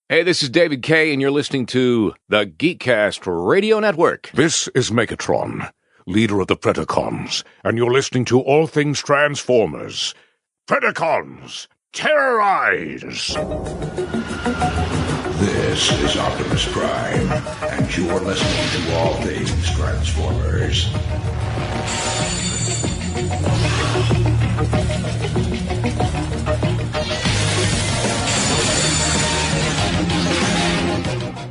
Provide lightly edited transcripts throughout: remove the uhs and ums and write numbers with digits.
Hey, this is David Kaye, and you're listening to the Geekcast Radio Network. This is Megatron, leader of the Predacons, and you're listening to All Things Transformers. Predacons, terrorize! This is Optimus Prime, and you're listening to All Things Transformers.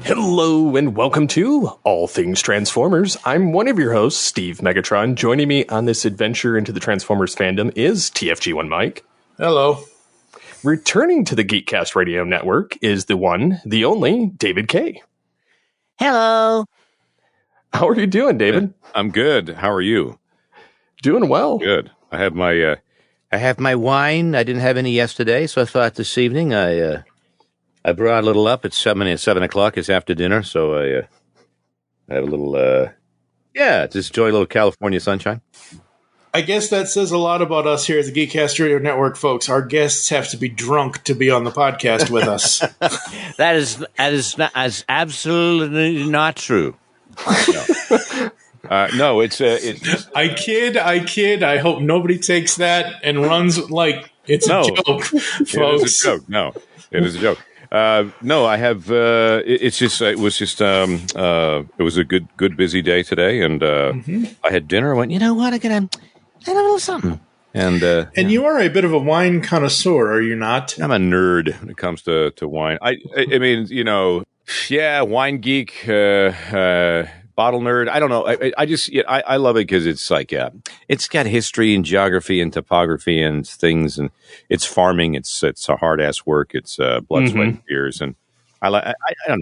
Hello and welcome to All Things Transformers. I'm one of your hosts, Steve Megatron. Joining me on this adventure into the Transformers fandom is TFG1 Mike. Hello. Returning to the Geekcast Radio Network is the one, the only, David Kaye. Hello. How are you doing, David? I'm good. How are you? Doing well. Good. I have my wine. I didn't have any yesterday, so I thought this evening I brought a little up. It's 7 o'clock. It's after dinner, so I have a little, just enjoy a little California sunshine. I guess that says a lot about us here at the Geekcast Radio Network, folks. Our guests have to be drunk to be on the podcast with us. That is absolutely not true. No, it's I kid. I hope nobody takes that and runs like it's a joke, folks. It is a joke. No, it is a joke. No, I have. It was a good busy day today, and I had dinner. I went, you know what? I got a little something. And you are a bit of a wine connoisseur, are you not? I'm a nerd when it comes to wine. I mean, wine geek, bottle nerd. I don't know. I love it because it's like, it's got history and geography and topography and things, and it's farming. It's a hard ass work. It's blood, sweat, and tears, and I don't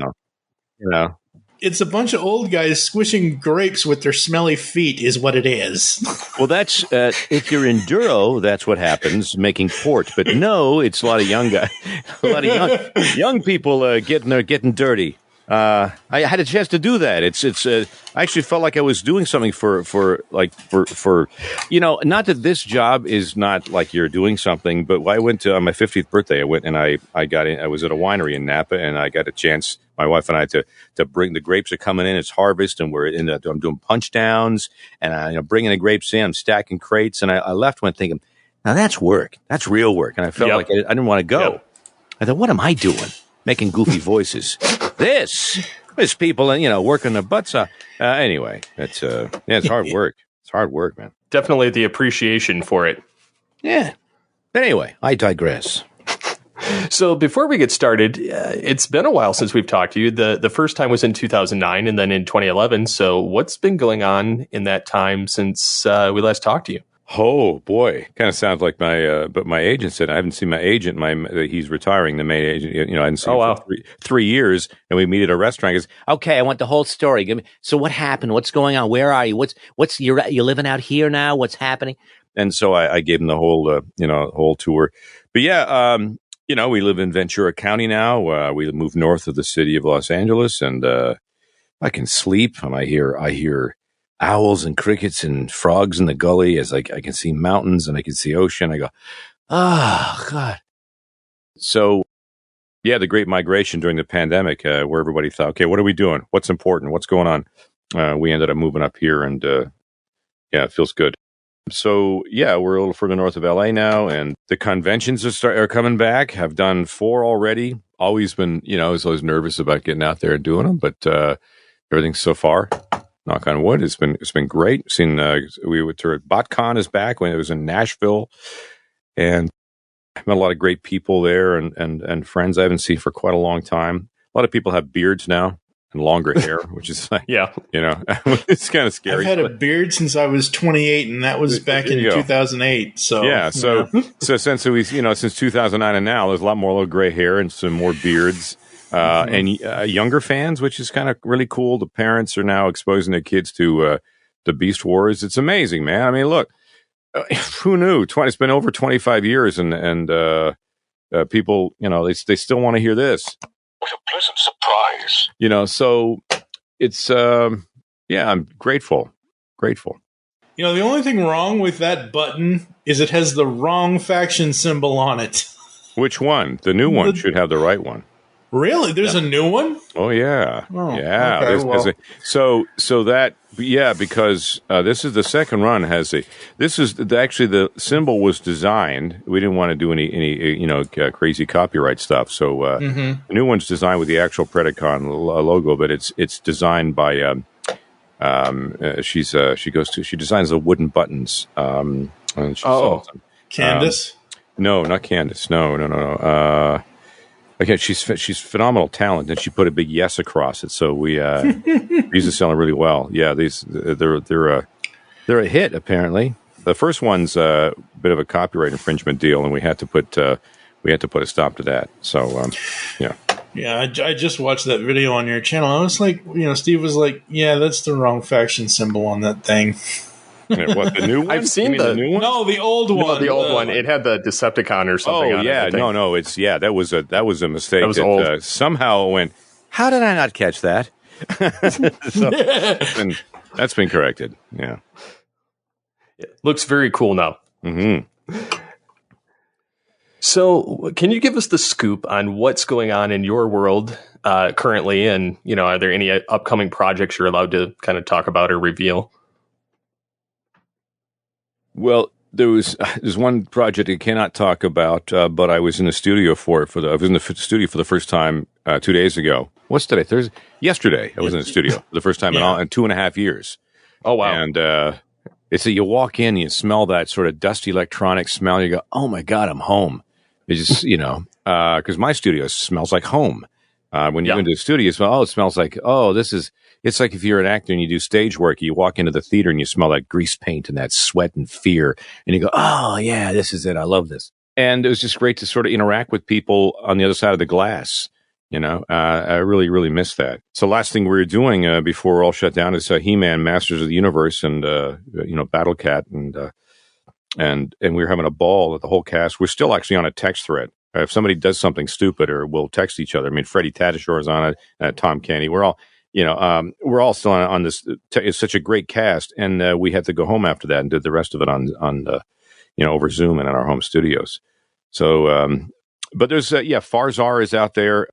know, It's a bunch of old guys squishing grapes with their smelly feet is what it is. Well, that's if you're enduro, that's what happens, making port. But no, it's a lot of young guys, young people getting dirty. I had a chance to do that. I actually felt like I was doing something for not that this job is not like you're doing something, but I went to on my 50th birthday. I went and I got in. I was at a winery in Napa, and I got a chance, my wife and I, to bring the grapes are coming in. It's harvest, and I'm doing punch downs, and I'm bringing the grapes in. I'm stacking crates, and I left one thinking, now that's work. That's real work, and I felt like I didn't want to go. Yep. I thought, what am I doing? Making goofy voices. This people, working their butts off. Anyway, it's hard work. It's hard work, man. Definitely the appreciation for it. Yeah. But anyway, I digress. So before we get started, it's been a while since we've talked to you. The first time was in 2009 and then in 2011. So what's been going on in that time since we last talked to you? Oh boy, kind of sounds like but my agent said I haven't seen my agent. He's retaring, the main agent. I hadn't seen him for 3 years, and we meet at a restaurant. He goes, okay, I want the whole story. So what happened? What's going on? Where are you? What's you're living out here now? What's happening? And so I gave him the whole tour. But yeah, we live in Ventura County now. We moved north of the city of Los Angeles, and I can sleep, and I hear owls and crickets and frogs in the gully as I can see mountains and I can see ocean. I go, oh, God. So, yeah, the great migration during the pandemic where everybody thought, okay, what are we doing? What's important? What's going on? We ended up moving up here and, it feels good. So, yeah, we're a little further north of LA now, and the conventions are coming back. I've done 4 already. Always been, I was always nervous about getting out there and doing them, but everything so far, knock on wood, it's been great. Seen BotCon is back when it was in Nashville, and I met a lot of great people there and friends I haven't seen for quite a long time. A lot of people have beards now and longer hair, which is like, it's kind of scary. I've had a beard since I was 28, and that was back in 2008. So yeah, so since since 2009 and now, there's a lot more little gray hair and some more beards. And younger fans, which is kind of really cool. The parents are now exposing their kids to the Beast Wars. It's amazing, man. I mean, look, who knew? It's been over 25 years, and people, they still want to hear this. What a pleasant surprise. So it's, I'm grateful. The only thing wrong with that button is it has the wrong faction symbol on it. Which one? The new one should have the right one. Really? There's a new one? Oh yeah, yeah. Okay, Because this is the second run. This is actually the symbol was designed. We didn't want to do any crazy copyright stuff. So the new one's designed with the actual Predacon logo, but it's designed by she designs the wooden buttons. And she sells them. Candace? No, not Candace. No. Okay, she's phenomenal talent, and she put a big yes across it. So these are selling really well. Yeah, they're a hit apparently. The first one's a bit of a copyright infringement deal, and we had to put a stop to that. So yeah. Yeah, I just watched that video on your channel. I was like, Steve was like, yeah, that's the wrong faction symbol on that thing. Yeah, what, the new one? I've seen the new one. No, the old one. No, the old one. It had the Decepticon or something. Oh on yeah, it, no, it's that was a mistake. That was old. Somehow went. How did I not catch that? So, that's been corrected. Yeah, it looks very cool now. Mm-hmm. So, can you give us the scoop on what's going on in your world currently, and are there any upcoming projects you're allowed to kind of talk about or reveal? Well, there's one project I cannot talk about, but I was in the studio for it. I was in the studio for the first time 2 days ago. What's today? Thursday? Yesterday, I was in the studio for the first time in 2.5 years. Oh wow! And it's that you walk in, you smell that sort of dusty electronic smell. You go, "Oh my God, I'm home." It's just because my studio smells like home. When you go into the studio, you smell. It smells like this is. It's like if you're an actor and you do stage work, you walk into the theater and you smell that grease paint and that sweat and fear, and you go, "Oh yeah, this is it. I love this." And it was just great to sort of interact with people on the other side of the glass. I really, really miss that. So last thing we were doing before we're all shut down is He-Man, Masters of the Universe, and Battle Cat, and we were having a ball with the whole cast. We're still actually on a text thread. If somebody does something stupid, or we'll text each other. I mean, Freddie Tatashore is on it, Tom Kenny. We're all. We're all still on this. It's such a great cast, and we had to go home after that and did the rest of it on over Zoom and in our home studios. So, but there's Farzar is out there.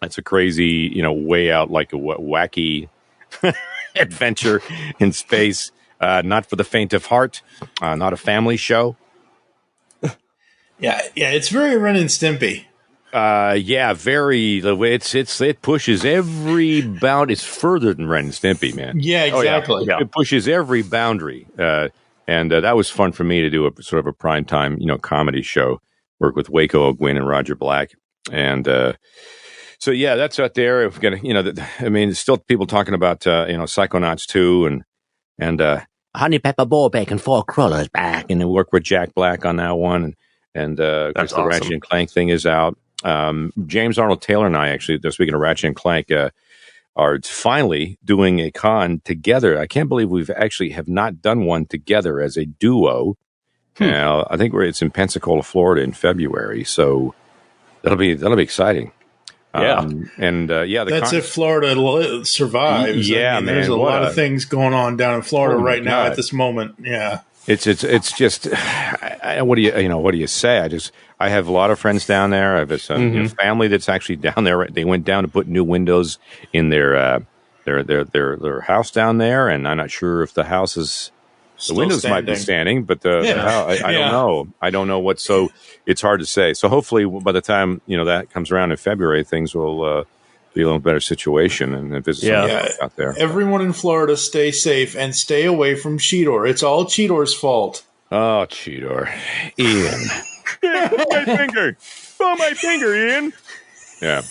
That's a crazy, way out, like a wacky adventure in space. Not for the faint of heart. Not a family show. Yeah, it's very Ren and Stimpy. Very. The way it pushes every bound. It's further than Ren and Stimpy, man. Yeah, exactly. It pushes every boundary. And that was fun for me to do a sort of a primetime, comedy show. Work with Waco O'Gwyn and Roger Black, and so yeah, that's out there. We've got there's still people talking about Psychonauts 2 and Honey Pepper Ballbeck and Four Crawlers back, and we work with Jack Black on that one, and of course the Ratchet and Clank thing is out. James Arnold Taylor and I actually, speaking of Ratchet and Clank, are finally doing a con together. I can't believe we've actually have not done one together as a duo. Now, I think it's in Pensacola, Florida in February. So that'll be exciting. Yeah. That's if Florida survives. Yeah, man. There's a lot of things going on down in Florida right now at this moment. Yeah. It's just, what do you say? I have a lot of friends down there. I have a family that's actually down there. They went down to put new windows in their house down there, and I'm not sure if the house is. The windows might be standing, but the house, I don't know. I don't know what. So it's hard to say. So hopefully, by the time that comes around in February, things will be a little better situation and visit some out there. Everyone in Florida, stay safe and stay away from Cheetor. It's all Cheetor's fault. Oh, Cheetor, Ian. Pull my finger, Ian. Yeah.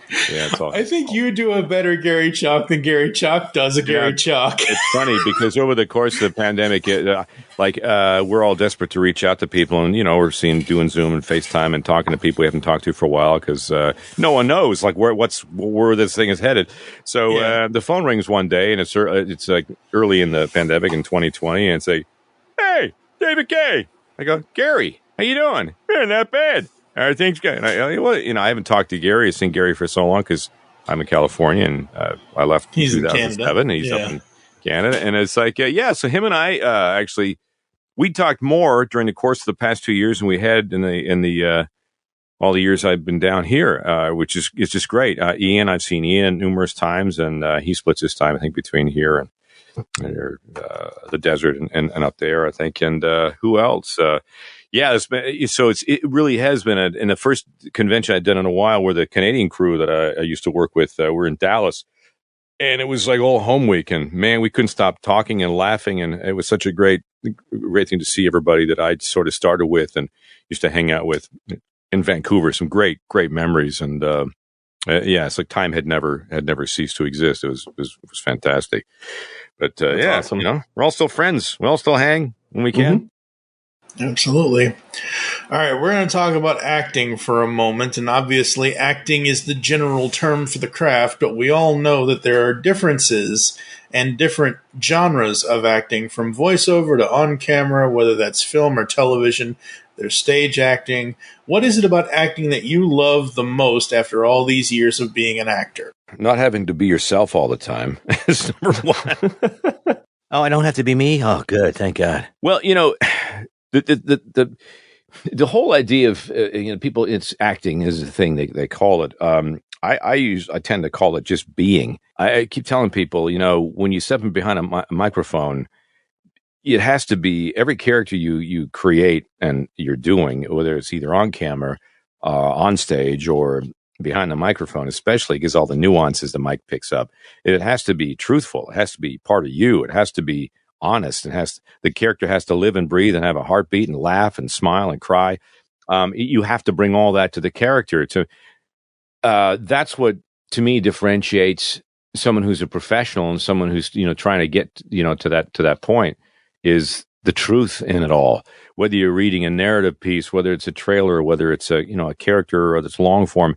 It's all. I think you do a better Gary Chalk than Gary Chalk does a Gary Chalk. It's funny because over the course of the pandemic, we're all desperate to reach out to people, and we're doing Zoom and FaceTime and talking to people we haven't talked to for a while because no one knows where this thing is headed. So the phone rings one day, and it's like early in the pandemic in 2020, and it's like, "Hey, David Kaye." I go, "Gary, how you doing? Not bad. Everything's good." I haven't talked to Gary. I've seen Gary for so long because I'm in California and I left in 2007. He's up in Canada. And it's like, so him and I actually, we talked more during the course of the past 2 years than we had in the all the years I've been down here, which is it's just great. Ian, I've seen Ian numerous times, and he splits his time, I think, between here and the desert and up there, I think. And who else? Yeah, it really has been in the first convention I'd done in a while, where the Canadian crew that I used to work with were in Dallas, and it was like all home week, and man, we couldn't stop talking and laughing, and it was such a great thing to see everybody that I'd sort of started with and used to hang out with in Vancouver. Some great memories, and yeah, it's like time had never ceased to exist. It was fantastic. But yeah, awesome. We're all still friends. We all still hang when we can. Mm-hmm. Absolutely. All right, we're going to talk about acting for a moment, and obviously acting is the general term for the craft, but we all know that there are differences and different genres of acting, from voiceover to on-camera, whether that's film or television. There's stage acting. What is it about acting that you love the most after all these years of being an actor? Not having to be yourself all the time is number one. Oh, I don't have to be me? Oh, good. Thank God. Well, the whole idea of people, it's acting is a thing they call it. I tend to call it just being. I keep telling people, when you step in behind a microphone, it has to be every character you create and you're doing, whether it's either on camera, on stage, or behind the microphone, especially because all the nuances the mic picks up. It has to be truthful. It has to be part of you. It has to be honest. The character has to live and breathe and have a heartbeat and laugh and smile and cry. You have to bring all that to the character. That's what, to me, differentiates someone who's a professional and someone who's trying to get to that point, is the truth in it all. Whether you're reading a narrative piece, whether it's a trailer, whether it's a character or that's long form.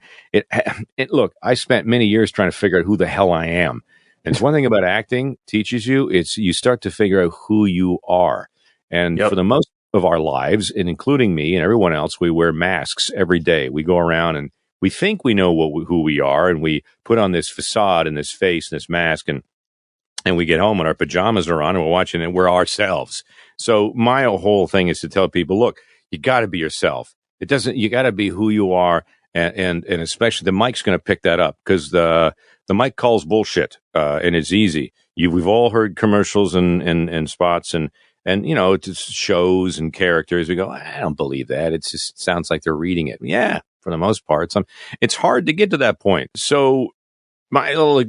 Look, I spent many years trying to figure out who the hell I am. And it's one thing about acting teaches you, you start to figure out who you are. And for the most of our lives, and including me and everyone else, we wear masks every day. We go around and we think we know who we are, and we put on this facade and this face and this mask, and we get home and our pajamas are on and we're watching and we're ourselves. So my whole thing is to tell people, look, you got to be yourself. You got to be who you are. And especially the mic's going to pick that up, because the mic calls bullshit, and it's easy. We've all heard commercials and spots and it's shows and characters. We go, I don't believe that. It just sounds like they're reading it. Yeah, for the most part. It's hard to get to that point. So my little,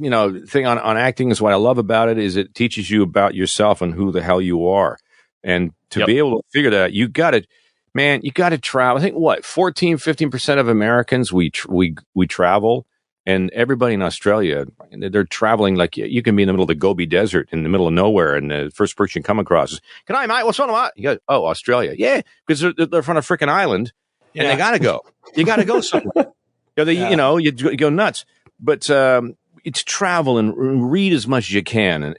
thing on acting is what I love about it is it teaches you about yourself and who the hell you are. And to be able to figure that out, you got to travel. I think 15% of Americans, we travel, and everybody in Australia, they're traveling like you can be in the middle of the Gobi Desert in the middle of nowhere, and the first person you come across is, "Can I, mate? What's on, mate?" You go, "Oh, Australia." Yeah, because they're from a freaking island, and they got to go. You got to go somewhere. You go nuts. But it's travel and read as much as you can,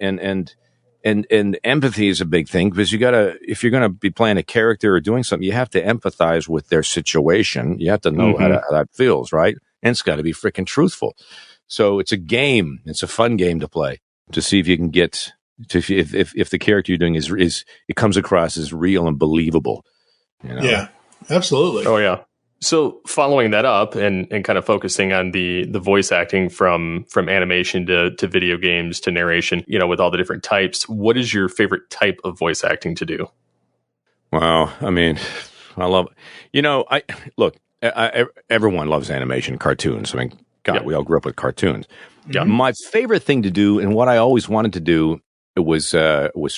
and empathy is a big thing, because if you're gonna be playing a character or doing something, you have to empathize with their situation. You have to know how that feels, right? And it's got to be freaking truthful. So it's a game. It's a fun game to play, to see if you can get to if the character you're doing is it comes across as real and believable. Yeah, absolutely. Oh yeah. So following that up and kind of focusing on the voice acting from animation to video games to narration, with all the different types, what is your favorite type of voice acting to do? Wow. I mean, I love it. Everyone loves animation, cartoons. I mean, God, we all grew up with cartoons. Yeah. My favorite thing to do, and what I always wanted to do, was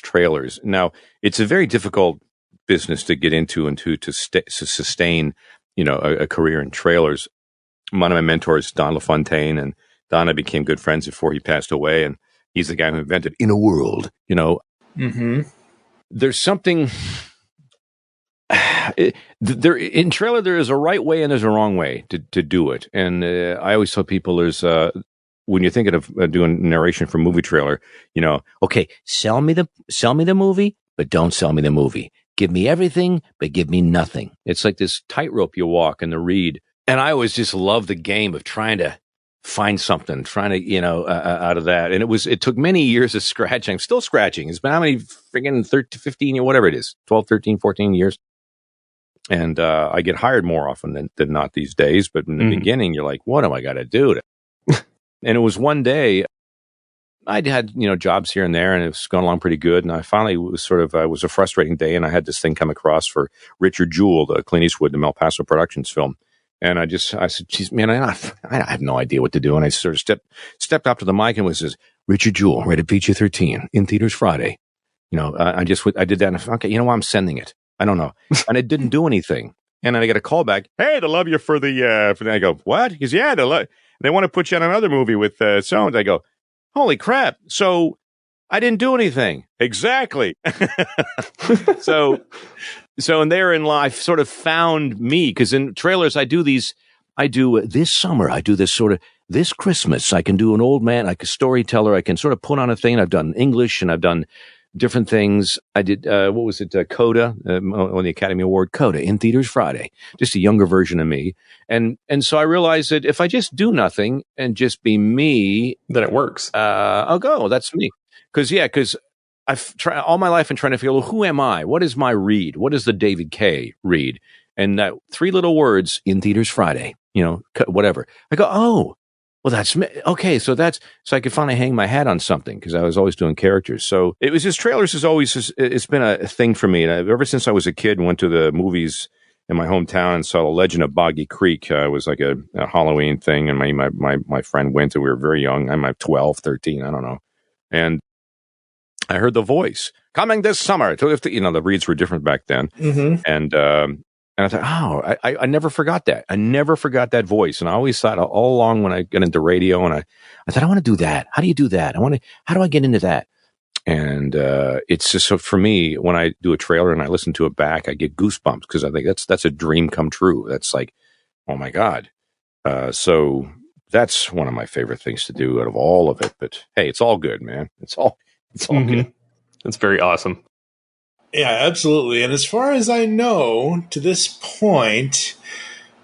trailers. Now, it's a very difficult business to get into and to sustain a career in trailers. One of my mentors, Don LaFontaine, and Don and I became good friends before he passed away, and he's the guy who invented In a World. There's something in trailer. There is a right way and there's a wrong way to do it. And I always tell people, there's when you're thinking of doing narration for movie trailer, okay, sell me the movie, but don't sell me the movie. Give me everything, but give me nothing. It's like this tightrope you walk in the read. And I always just love the game of trying to find something, trying to, out of that. And it took many years of scratching. I'm still scratching. It's been how many friggin' 13, 15, or whatever it is, 12, 13, 14 years. And I get hired more often than not these days. But in the beginning, you're like, what am I got to do? And it was one day I'd had, jobs here and there, and it was going along pretty good. And I finally was it was a frustrating day, and I had this thing come across for Richard Jewell, the Clint Eastwood, the El Paso Productions film. And I said, geez, man, I have no idea what to do. And I sort of stepped up to the mic and was says, Richard Jewell, rated PG-13, in theaters Friday. I did that. And okay, you know what? I'm sending it. I don't know. And it didn't do anything. And then I get a call back. Hey, they love you for the, I go, what? He goes, yeah, they want to put you on another movie with so-and-so. I go, holy crap. So I didn't do anything. Exactly. So and therein life sort of found me, because in trailers, I do this summer, I do this Christmas, I can do an old man, like a storyteller. I can sort of put on a thing. I've done English and I've done different things. I did, Coda, on the Academy Award, Coda, in theaters Friday, just a younger version of me. And so I realized that if I just do nothing and just be me, then it works. I'll go, that's me. Because I've tried all my life and trying to figure, well, who am I? What is my read? What is the David Kaye read? And that 3 little words, in theaters Friday, whatever. I go, oh, well, that's me. Okay. So I could finally hang my hat on something, because I was always doing characters. So it was just, trailers it's been a thing for me. And ever since I was a kid and went to the movies in my hometown and saw The Legend of Boggy Creek. It was like a Halloween thing. And my friend went, and we were very young. I'm like 12, 13, I don't know. And I heard the voice coming this summer. The reads were different back then. Mm-hmm. And I thought, I never forgot that. I never forgot that voice. And I always thought all along when I got into radio, and I thought, I want to do that. How do you do that? How do I get into that? And it's just, so for me, when I do a trailer and I listen to it back, I get goosebumps, because I think that's a dream come true. That's like, oh my God. So that's one of my favorite things to do out of all of it. But hey, it's all good, man. It's all good. It's very awesome. Yeah, absolutely. And as far as I know, to this point,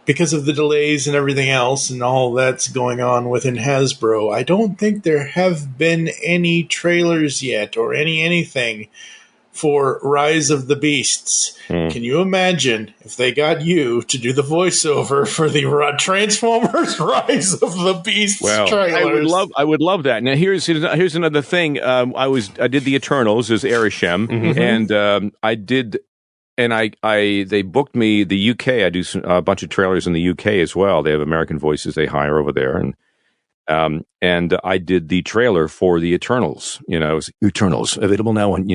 because of the delays and everything else and all that's going on within Hasbro, I don't think there have been any trailers yet or anything for Rise of the Beasts. Can you imagine if they got you to do the voiceover for the Transformers Rise of the Beasts trailers? I would love that. Now here's another thing. I did the Eternals as Arishem, and I did, and they booked me the UK. I do a bunch of trailers in the UK as well. They have American voices they hire over there, and I did the trailer for the Eternals. It was Eternals, available now on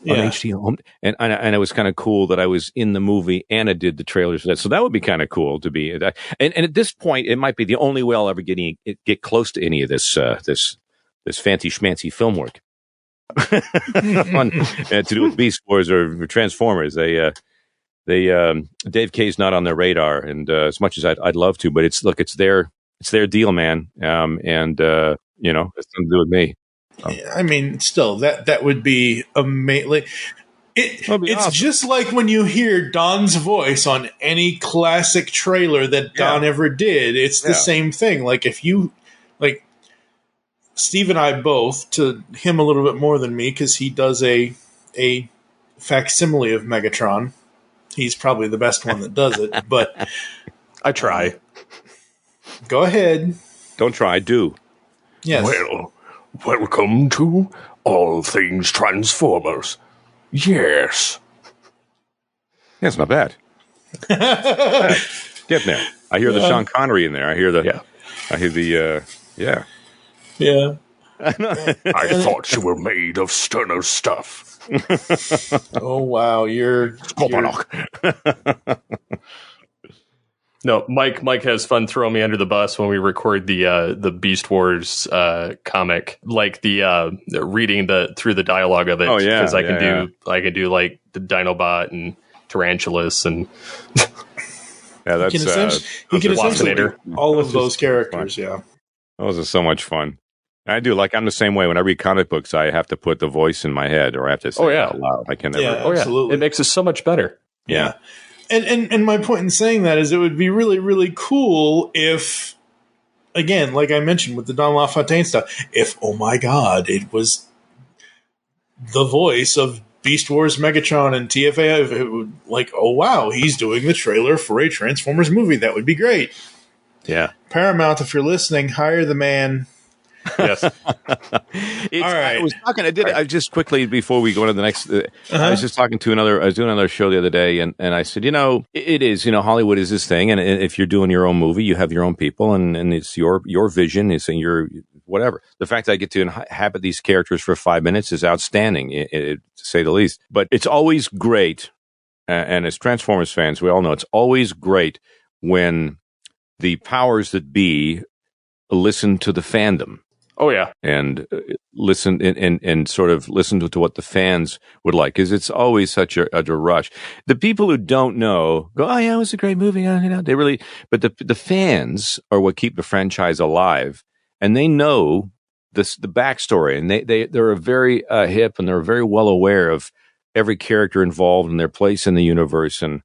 on HBO, and it was kind of cool that I was in the movie and I did the trailers for that. So that would be kind of cool to be that. And at this point, it might be the only way I'll ever get close to any of this fancy schmancy film work to do with Beast Wars or Transformers. Dave Kaye's not on their radar, and as much as I'd love to, but it's their deal, man. And it's nothing to do with me. I mean, still, that would be amazing. It's awesome. Just like when you hear Don's voice on any classic trailer that Don ever did. It's the same thing. Like, if you, like, Steve and I both, to him a little bit more than me, because he does a facsimile of Megatron. He's probably the best one that does it, but I try. Go ahead. Don't try, do. Yes. Well, welcome to All Things Transformers. Yes. Yeah, it's not bad. Get there. I hear the Sean Connery in there. I hear the. Yeah. I thought you were made of sterner stuff. Oh wow, you're No, Mike has fun throwing me under the bus when we record the Beast Wars comic, like the reading through the dialogue of it. Oh yeah, because I can do like the Dinobot and Tarantulas and that's he can essentially do all of those characters. Fun. Yeah, those are so much fun. I do, like, I'm the same way. When I read comic books, I have to put the voice in my head, or I have to say it out loud. I can never. Yeah, absolutely. It makes it so much better. Yeah. And my point in saying that is it would be really, really cool if, again, like I mentioned with the Don LaFontaine stuff, if, oh my God, it was the voice of Beast Wars Megatron and TFA, like, oh wow, he's doing the trailer for a Transformers movie. That would be great. Yeah. Paramount, if you're listening, hire the man. Yes. All right. I just quickly before we go on to the next. I was just talking to I was doing another show the other day, and I said, it is, Hollywood is this thing, and if you're doing your own movie, you have your own people, and it's your vision, it's your whatever. The fact that I get to inhabit these characters for 5 minutes is outstanding, to say the least. But it's always great, and as Transformers fans, we all know it's always great when the powers that be listen to the fandom. Oh yeah, and listen and sort of listen to what the fans would like, because it's always such a rush. The people who don't know go, "Oh yeah, it was a great movie." They really, but the fans are what keep the franchise alive, and they know the backstory, and they're very hip, and they're very well aware of every character involved and their place in the universe. And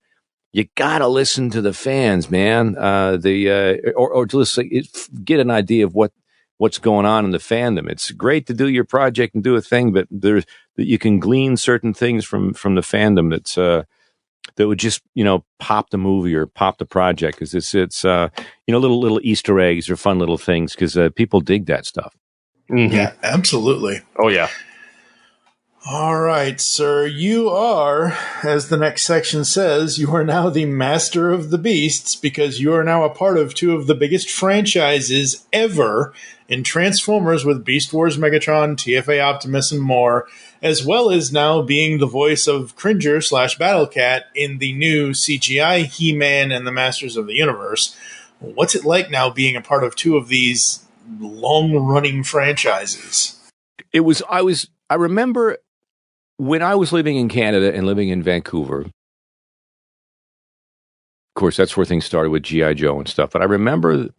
you gotta listen to the fans, man. Or just get an idea of what's going on in the fandom. It's great to do your project and do a thing, but you can glean certain things from the fandom that would just pop the movie or pop the project, because it's little Easter eggs or fun little things, because people dig that stuff. Mm-hmm. Yeah, absolutely. Oh yeah. All right, sir. You are, as the next section says, you are now the master of the beasts, because you are now a part of two of the biggest franchises ever in Transformers, with Beast Wars Megatron, TFA Optimus, and more, as well as now being the voice of Cringer / Battlecat in the new CGI He-Man and the Masters of the Universe. What's it like now being a part of two of these long-running franchises? I remember when I was living in Canada and living in Vancouver. Of course, that's where things started with G.I. Joe and stuff. But I remember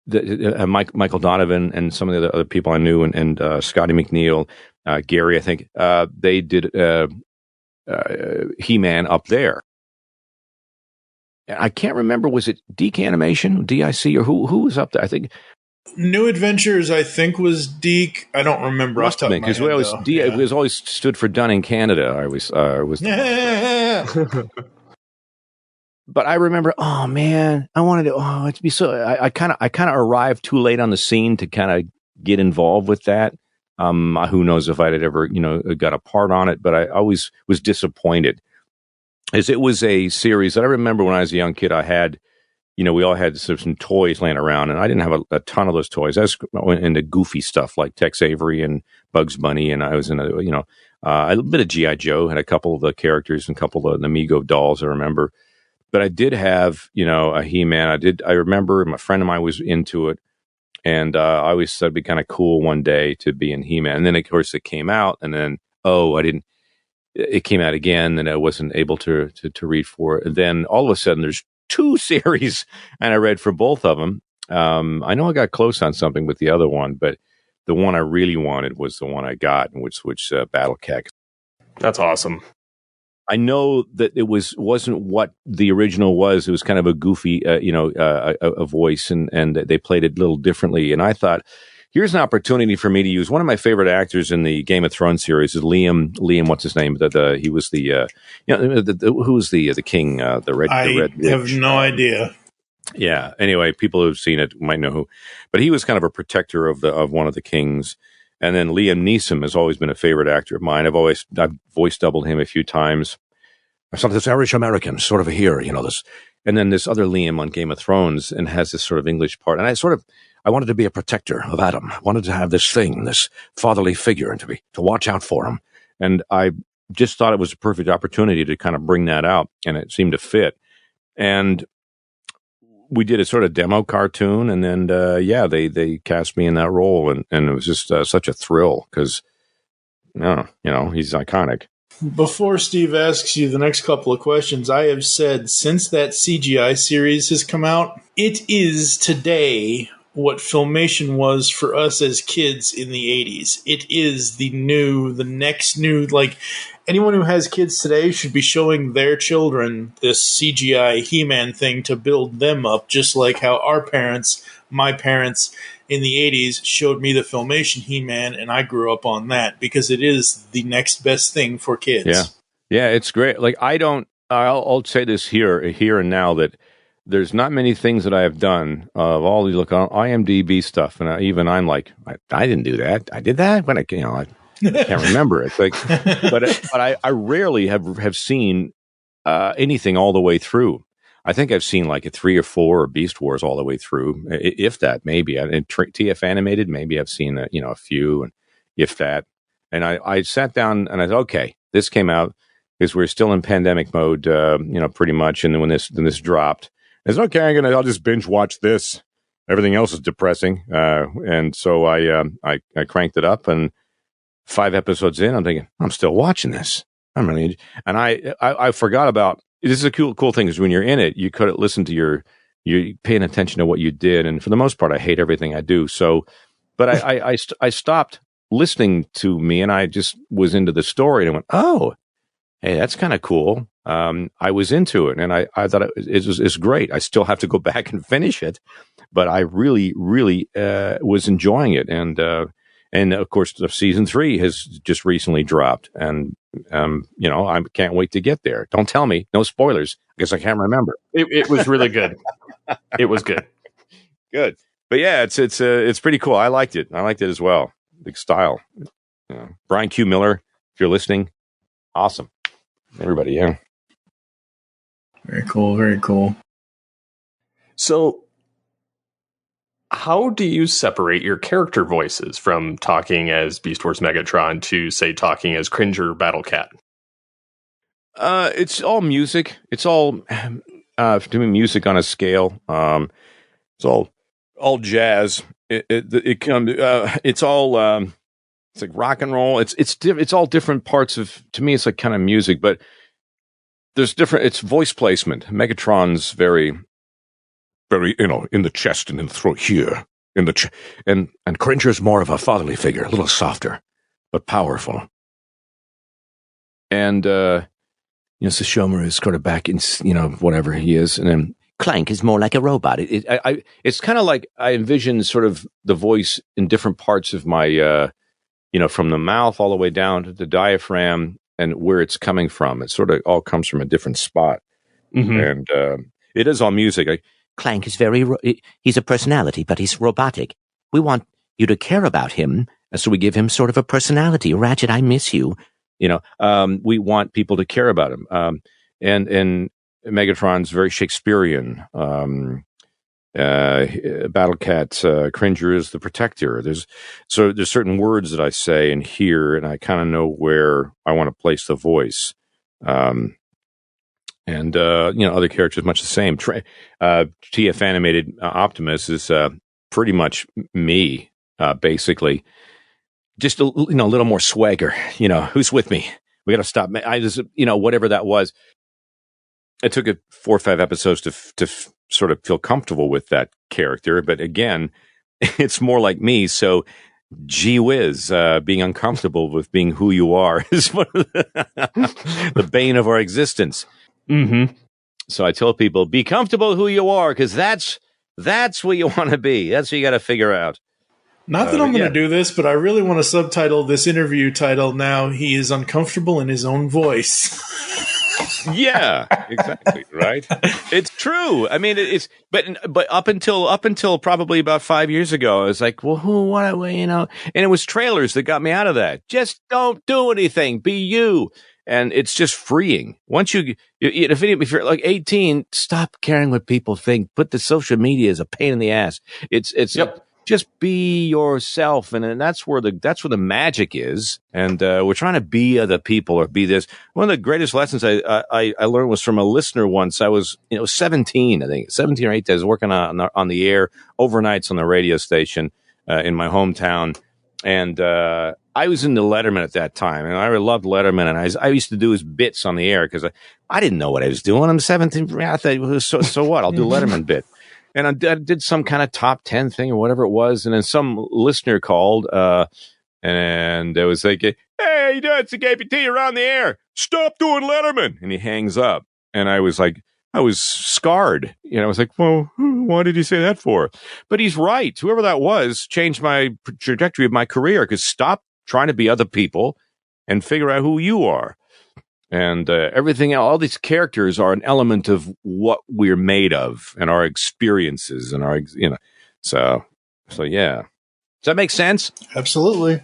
Michael Donovan and some of the other people I knew, and Scotty McNeil, Gary, I think, they did He-Man up there. I can't remember, was it DIC Animation, DIC, or who was up there? I think New Adventures, I think, was DIC. I don't remember. Must have been, because it was always stood for Done in Canada. I was But I remember, oh man, I wanted to. It'd be so. I kind of arrived too late on the scene to kind of get involved with that. Who knows if I'd ever got a part on it? But I always was disappointed, as it was a series that I remember when I was a young kid. I had, we all had some toys laying around, and I didn't have a ton of those toys. I was into goofy stuff like Tex Avery and Bugs Bunny, and I was into a bit of G.I. Joe, had a couple of the characters and a couple of the Amigo dolls I remember. But I did have, a He-Man. I remember my friend of mine was into it, and I always thought it'd be kind of cool one day to be in He-Man. And then, of course, it came out, and then, it came out again, and I wasn't able to read for it. And then all of a sudden, there's 2 series, and I read for both of them. I know I got close on something with the other one, but the one I really wanted was the one I got, which Battle Cat. That's awesome. I know that it wasn't what the original was. It was kind of a goofy, a voice, and they played it a little differently. And I thought, here's an opportunity for me to use one of my favorite actors in the Game of Thrones series is Liam. What's his name? He was who was the king? The red. I have no idea. Yeah. Anyway, people who've seen it might know who, but he was kind of a protector of one of the kings. And then Liam Neeson has always been a favorite actor of mine. I've voice doubled him a few times. Something this Irish American, sort of a hero, this. And then this other Liam on Game of Thrones, and has this sort of English part. And I wanted to be a protector of Adam. I wanted to have this thing, this fatherly figure, and to watch out for him. And I just thought it was a perfect opportunity to kind of bring that out, and it seemed to fit. And we did a sort of demo cartoon, and then they cast me in that role, and it was just such a thrill, because he's iconic. Before Steve asks you the next couple of questions, I have said since that CGI series has come out, it is today what Filmation was for us as kids in the 80s. It is the next new, like, anyone who has kids today should be showing their children this CGI He-Man thing to build them up, just like how my parents in the 80s showed me the Filmation He-Man, and I grew up on that because it is the next best thing for kids. Yeah. Yeah, it's great. Like, I'll say this here and now, that there's not many things that I have done of all these, look on IMDb stuff, and I'm like, I didn't do that. I did that when I can't remember. It's like, but I rarely have seen anything all the way through. I think I've seen like a 3 or 4 Beast Wars all the way through, if that, maybe. And TF Animated, maybe I've seen a few, and if that. And I sat down and I thought, okay, this came out because we're still in pandemic mode, pretty much. And then when this dropped, I said, okay, I'll just binge watch this. Everything else is depressing, and so I cranked it up, and 5 episodes in, I'm thinking, I'm still watching this. And I forgot about. This is a cool thing, is when you're in it, you could listen to you're paying attention to what you did, and for the most part, I hate everything I do. So, but I stopped listening to me, and I just was into the story, and I went, oh, hey, that's kind of cool. I was into it, and I thought it's great. I still have to go back and finish it, but I really, really was enjoying it. And of course, the season 3 has just recently dropped, and I can't wait to get there. Don't tell me, no spoilers, because I can't remember. It was really good. It was good. Good, but yeah, it's pretty cool. I liked it as well. Big style. Brian Q. Miller, if you're listening, awesome. Everybody, yeah. Very cool, very cool. So, how do you separate your character voices from talking as Beast Wars Megatron to, say, talking as Cringer Battle Cat? It's all music. It's all doing music on a scale. It's all jazz. It's all it's like rock and roll. It's all different parts of. To me, it's like kind of music, but there's different. It's voice placement. Megatron's very, in the chest and in the throat here, and Cringer's more of a fatherly figure, a little softer, but powerful. And Sashomer is sort of back in, whatever he is, and then Clank is more like a robot. It's kind of like I envision sort of the voice in different parts of my, from the mouth all the way down to the diaphragm and where it's coming from. It sort of all comes from a different spot, and it is all music. Clank is he's a personality, but he's robotic. We want you to care about him, so we give him sort of a personality. Ratchet, I miss you. We want people to care about him. And Megatron's very Shakespearean. Battle Cat, Cringer is the protector. There's certain words that I say and hear, and I kind of know where I want to place the voice. And other characters much the same. TF Animated Optimus is pretty much me, basically. Just a little more swagger. Who's with me? We got to stop. I just whatever that was. It took 4 or 5 episodes to sort of feel comfortable with that character, but again, it's more like me. So, gee whiz, being uncomfortable with being who you are is one of the bane of our existence. Mm-hmm. So I tell people, be comfortable who you are, because that's what you want to be. That's what you got to figure out. Not that I'm going to do this, but I really want to subtitle this interview title now. He is uncomfortable in his own voice. Yeah, exactly. Right. It's true. I mean, but up until probably about 5 years ago, I was like, well, and it was trailers that got me out of that. Just don't do anything. Be you. And it's just freeing. Once if you're like 18, stop caring what people think. Put the social media as a pain in the ass. It's yep. Just be yourself, and that's where the magic is. And we're trying to be other people or be this. One of the greatest lessons I learned was from a listener once. I was 17, I think 17 or 18. I was working on the air overnights on the radio station in my hometown, and I was into Letterman at that time, and I really loved Letterman. And I used to do his bits on the air because I didn't know what I was doing. I'm 17. I thought, so what? I'll do a Letterman bit. And I did some kind of top 10 thing or whatever it was. And then some listener called, and it was like, hey, you doing? It's a KPT, you're on the air. Stop doing Letterman. And he hangs up. And I was like, I was scarred. I was like, well, why did he say that for? But he's right. Whoever that was changed my trajectory of my career, because stop trying to be other people and figure out who you are. And everything, all these characters are an element of what we're made of and our experiences and our, so yeah. Does that make sense? Absolutely.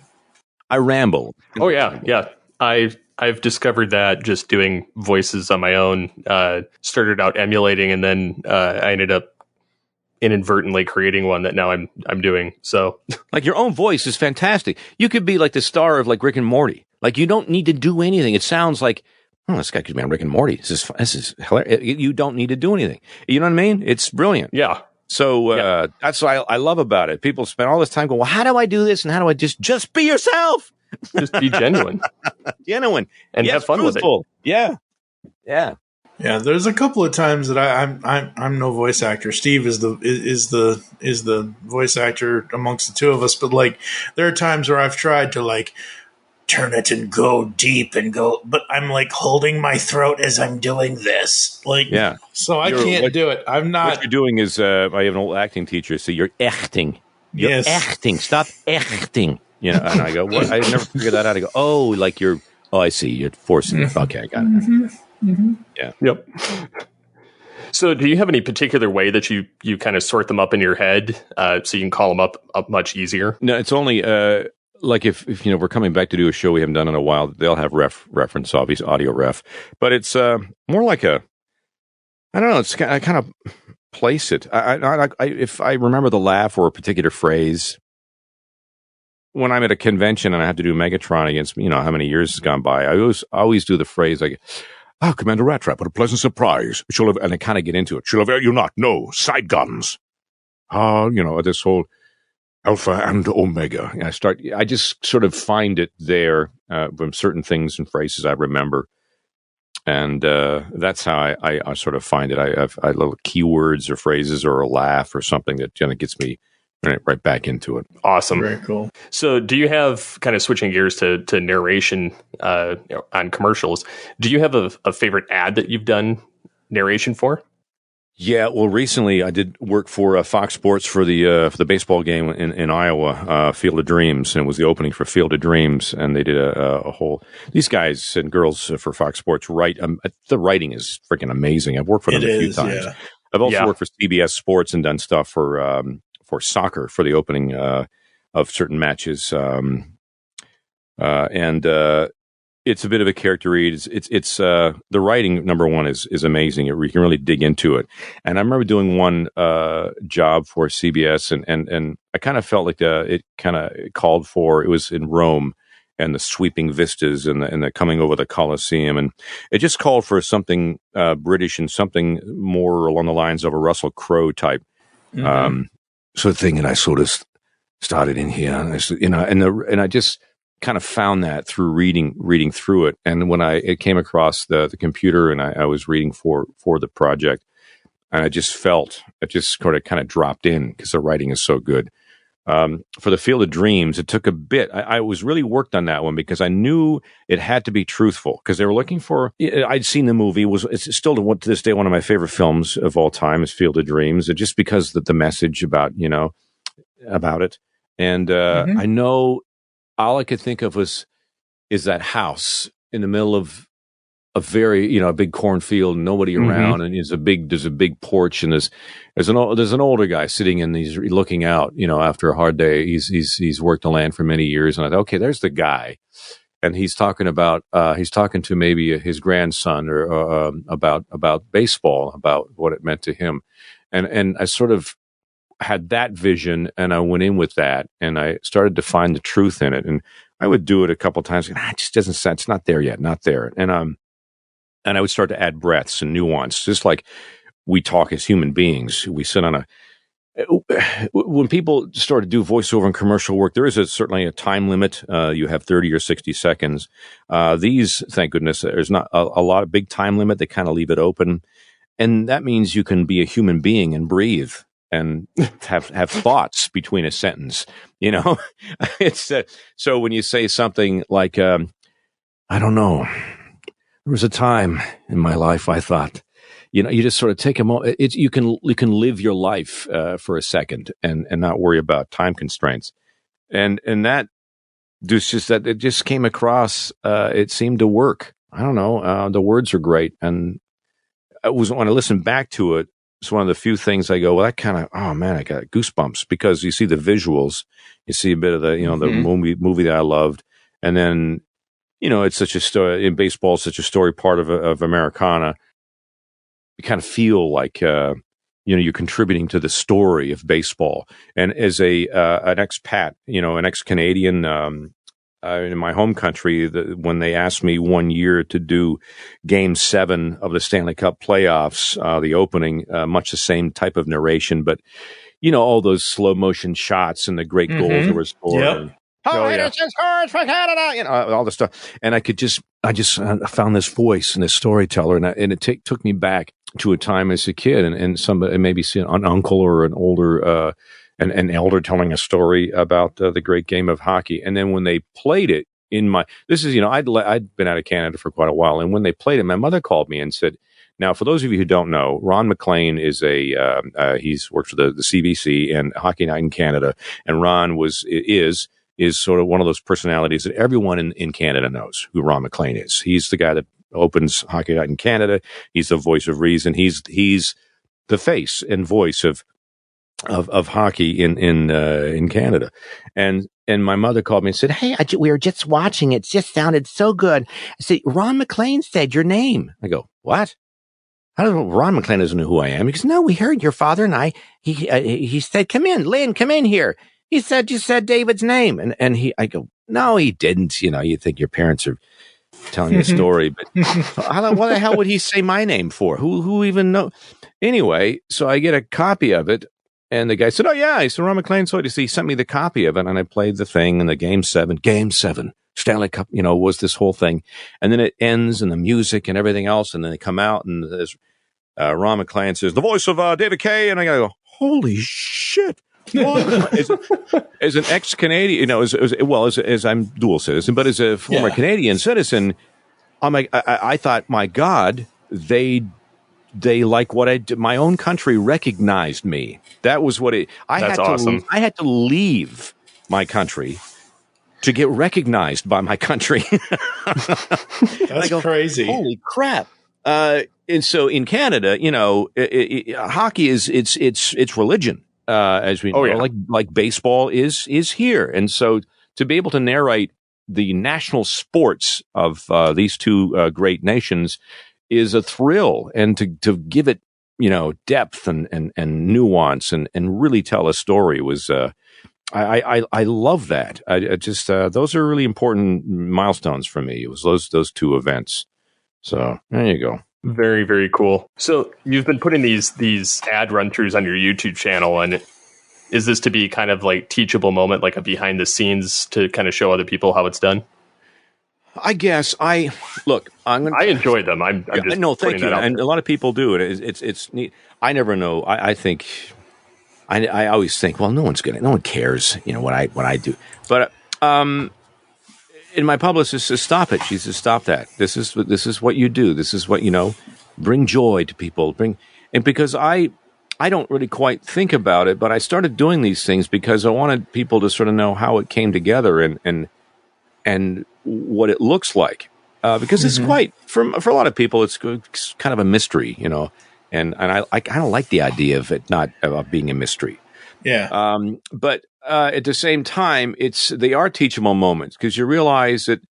I ramble. Oh yeah. Yeah. I've discovered that just doing voices on my own, started out emulating, and then I ended up inadvertently creating one that now I'm doing. So like your own voice is fantastic. You could be like the star of like Rick and Morty. Like you don't need to do anything. It sounds like, oh, this guy could be on Rick and Morty. This is hilarious. You don't need to do anything. You know what I mean? It's brilliant. Yeah. So that's what I love about it. People spend all this time going, well, how do I do this? And how do I just be yourself? Just be genuine. Genuine. And have fun truthful. With it. Yeah. Yeah. Yeah, there's a couple of times that I'm no voice actor. Steve is the voice actor amongst the two of us. But like, there are times where I've tried to like turn it and go deep and go, but I'm like holding my throat as I'm doing this. Like, yeah. So I can't do it. I'm not. What you're doing is, I have an old acting teacher, so you're acting. You're acting. Stop acting. And I go, what? I never figured that out. I go, I see. You're forcing it. Okay, I got it. Mm-hmm. Mm-hmm. Yeah. Yep. So do you have any particular way that you kind of sort them up in your head so you can call them up much easier? No, it's only like if we're coming back to do a show we haven't done in a while, they'll have reference, obviously audio ref, but it's more like I don't know. It's I kind of place it. If I remember the laugh or a particular phrase when I'm at a convention and I have to do Megatron against how many years has gone by, I always do the phrase like, "Ah, Commander Rattrap, what a pleasant surprise! And I kind of get into it. She'll avail you not. No side guns. This whole Alpha and Omega. I just sort of find it there from certain things and phrases I remember. And that's how I sort of find it. I have little keywords or phrases or a laugh or something that kind of gets me right back into it. Awesome. Very cool. So do you have, kind of switching gears to narration on commercials, do you have a favorite ad that you've done narration for? Yeah, well, recently I did work for Fox Sports for the baseball game in Iowa, Field of Dreams, and it was the opening for Field of Dreams, and they did a whole. These guys and girls for Fox Sports write. The writing is freaking amazing. I've worked for them a few times. Yeah. I've also worked for CBS Sports and done stuff for soccer for the opening of certain matches, and it's a bit of a character read. It's the writing, number one, is amazing. You can really dig into it. And I remember doing one job for CBS, and I kind of felt like it kind of called for. It was in Rome, and the sweeping vistas and the coming over the Colosseum, and it just called for something British and something more along the lines of a Russell Crowe type sort of thing. And I sort of started in here, and I just kind of found that through reading through it. And when it came across the computer and I was reading for the project, and I just felt it just sort of kind of dropped in because the writing is so good. For the Field of Dreams, it took a bit. I was really worked on that one because I knew it had to be truthful because they were looking for. I'd seen the movie. It's still to this day one of my favorite films of all time is Field of Dreams, just because the message about it. And I know. All I could think of is that house in the middle of a very, a big cornfield, nobody around, and there's a big porch, and there's an older guy sitting and he's looking out, after a hard day. He's worked the land for many years, and I thought, okay, there's the guy, and he's talking to maybe his grandson or about baseball, about what it meant to him, and I sort of had that vision, and I went in with that, and I started to find the truth in it. And I would do it a couple of times, and it just doesn't sound, it's not there yet, not there. And I would start to add breaths and nuance, just like we talk as human beings. We sit on when people start to do voiceover and commercial work, there is certainly a time limit. You have 30 or 60 seconds. These, thank goodness, there's not a lot of big time limit. They kind of leave it open. And that means you can be a human being and breathe and have thoughts between a sentence. You know, it's so when you say something like, I don't know, there was a time in my life I thought, you know, you just sort of take a moment. You can live your life for a second and not worry about time constraints, and that just that it just came across. It seemed to work. I don't know. The words are great, and when I listen back to it, it's one of the few things I go, well, that kind of, oh man, I got goosebumps, because you see the visuals, you see a bit of the, you know, the movie that I loved, and then, you know, it's such a story in baseball, such a story part of Americana. You kind of feel like, you know, you're contributing to the story of baseball. And as an expat, you know, an ex-Canadian, in my home country, when they asked me one year to do Game 7 of the Stanley Cup playoffs, the opening, much the same type of narration, but, you know, all those slow motion shots and the great goals that were scored. Yep. Henderson scores for Canada, you know, all this stuff. And I just found this voice and this storyteller, and it took me back to a time as a kid, and somebody, maybe see an uncle or an older, an elder telling a story about the great game of hockey. And then when they played it you know, I'd been out of Canada for quite a while. And when they played it, my mother called me and said, now, for those of you who don't know, Ron McLean is he's worked for the CBC and Hockey Night in Canada. And Ron is sort of one of those personalities that everyone in Canada knows who Ron McLean is. He's the guy that opens Hockey Night in Canada. He's the voice of reason. He's the face and voice of hockey in Canada. And my mother called me and said, hey, we were just watching. It just sounded so good. I said, Ron McLean said your name. I go, what? How does Ron McLean doesn't know who I am? He goes, no, we heard your father and I. He said, come in, Lynn, come in here. He said, you said David's name. And I go, no, he didn't. You know, you think your parents are telling you a story, but what the hell would he say my name for? Who even know? Anyway, so I get a copy of it. And the guy said, oh, yeah. He said, Ron McLean. So he sent me the copy of it, and I played the thing, and the Game 7, Stanley Cup, you know, was this whole thing. And then it ends, and the music and everything else, and then they come out, and there's Ron McLean says, the voice of David Kaye. And I go, holy shit. As an ex-Canadian, you know, as I'm dual citizen, but as a former Canadian citizen, I'm like, I thought, my God, they like what I did. My own country recognized me. That was what That's awesome. I had to leave my country to get recognized by my country. That's crazy. Holy crap. And so in Canada, you know, hockey it's religion, as we know, like baseball is here. And so to be able to narrate the national sports of these two great nations is a thrill, and to give it, you know, depth and nuance and really tell a story was, I love that. I just, those are really important milestones for me. It was those two events. So there you go. Very, very cool. So you've been putting these ad run throughs on your YouTube channel, and is this to be kind of like teachable moment, like a behind the scenes to kind of show other people how it's done? I guess I enjoy them. I'm just no, thank you. And a lot of people do it. It's neat. I never know. I think I always think, well, no one cares, you know, what I do. But and my publicist says, stop it. She says, stop that. This is what you do. This is what, you know, bring joy to people. And because I don't really quite think about it, but I started doing these things because I wanted people to sort of know how it came together and what it looks like, because it's quite for a lot of people, it's kind of a mystery, you know, and I kind of like the idea of it not being a mystery. Yeah. But at the same time, they are teachable moments, because you realize that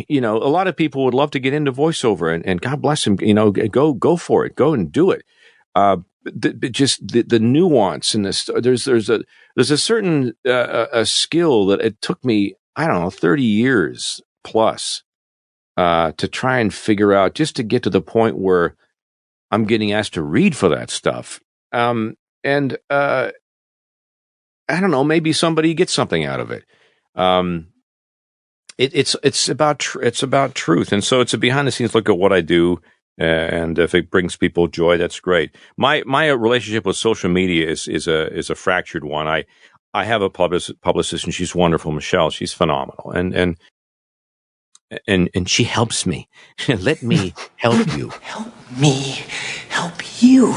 you know, a lot of people would love to get into voiceover, and God bless them, you know, go for it, go and do it. Just the nuance in this, there's a certain a skill that it took me, I don't know, 30 years plus to try and figure out, just to get to the point where I'm getting asked to read for that stuff. And I don't know, maybe somebody gets something out of it. It's about truth, and so it's a behind the scenes look at what I do. And if it brings people joy, that's great. My relationship with social media is a fractured one. I have a publicist, and she's wonderful, Michelle. She's phenomenal, and she helps me. Let me help you. Help me help you.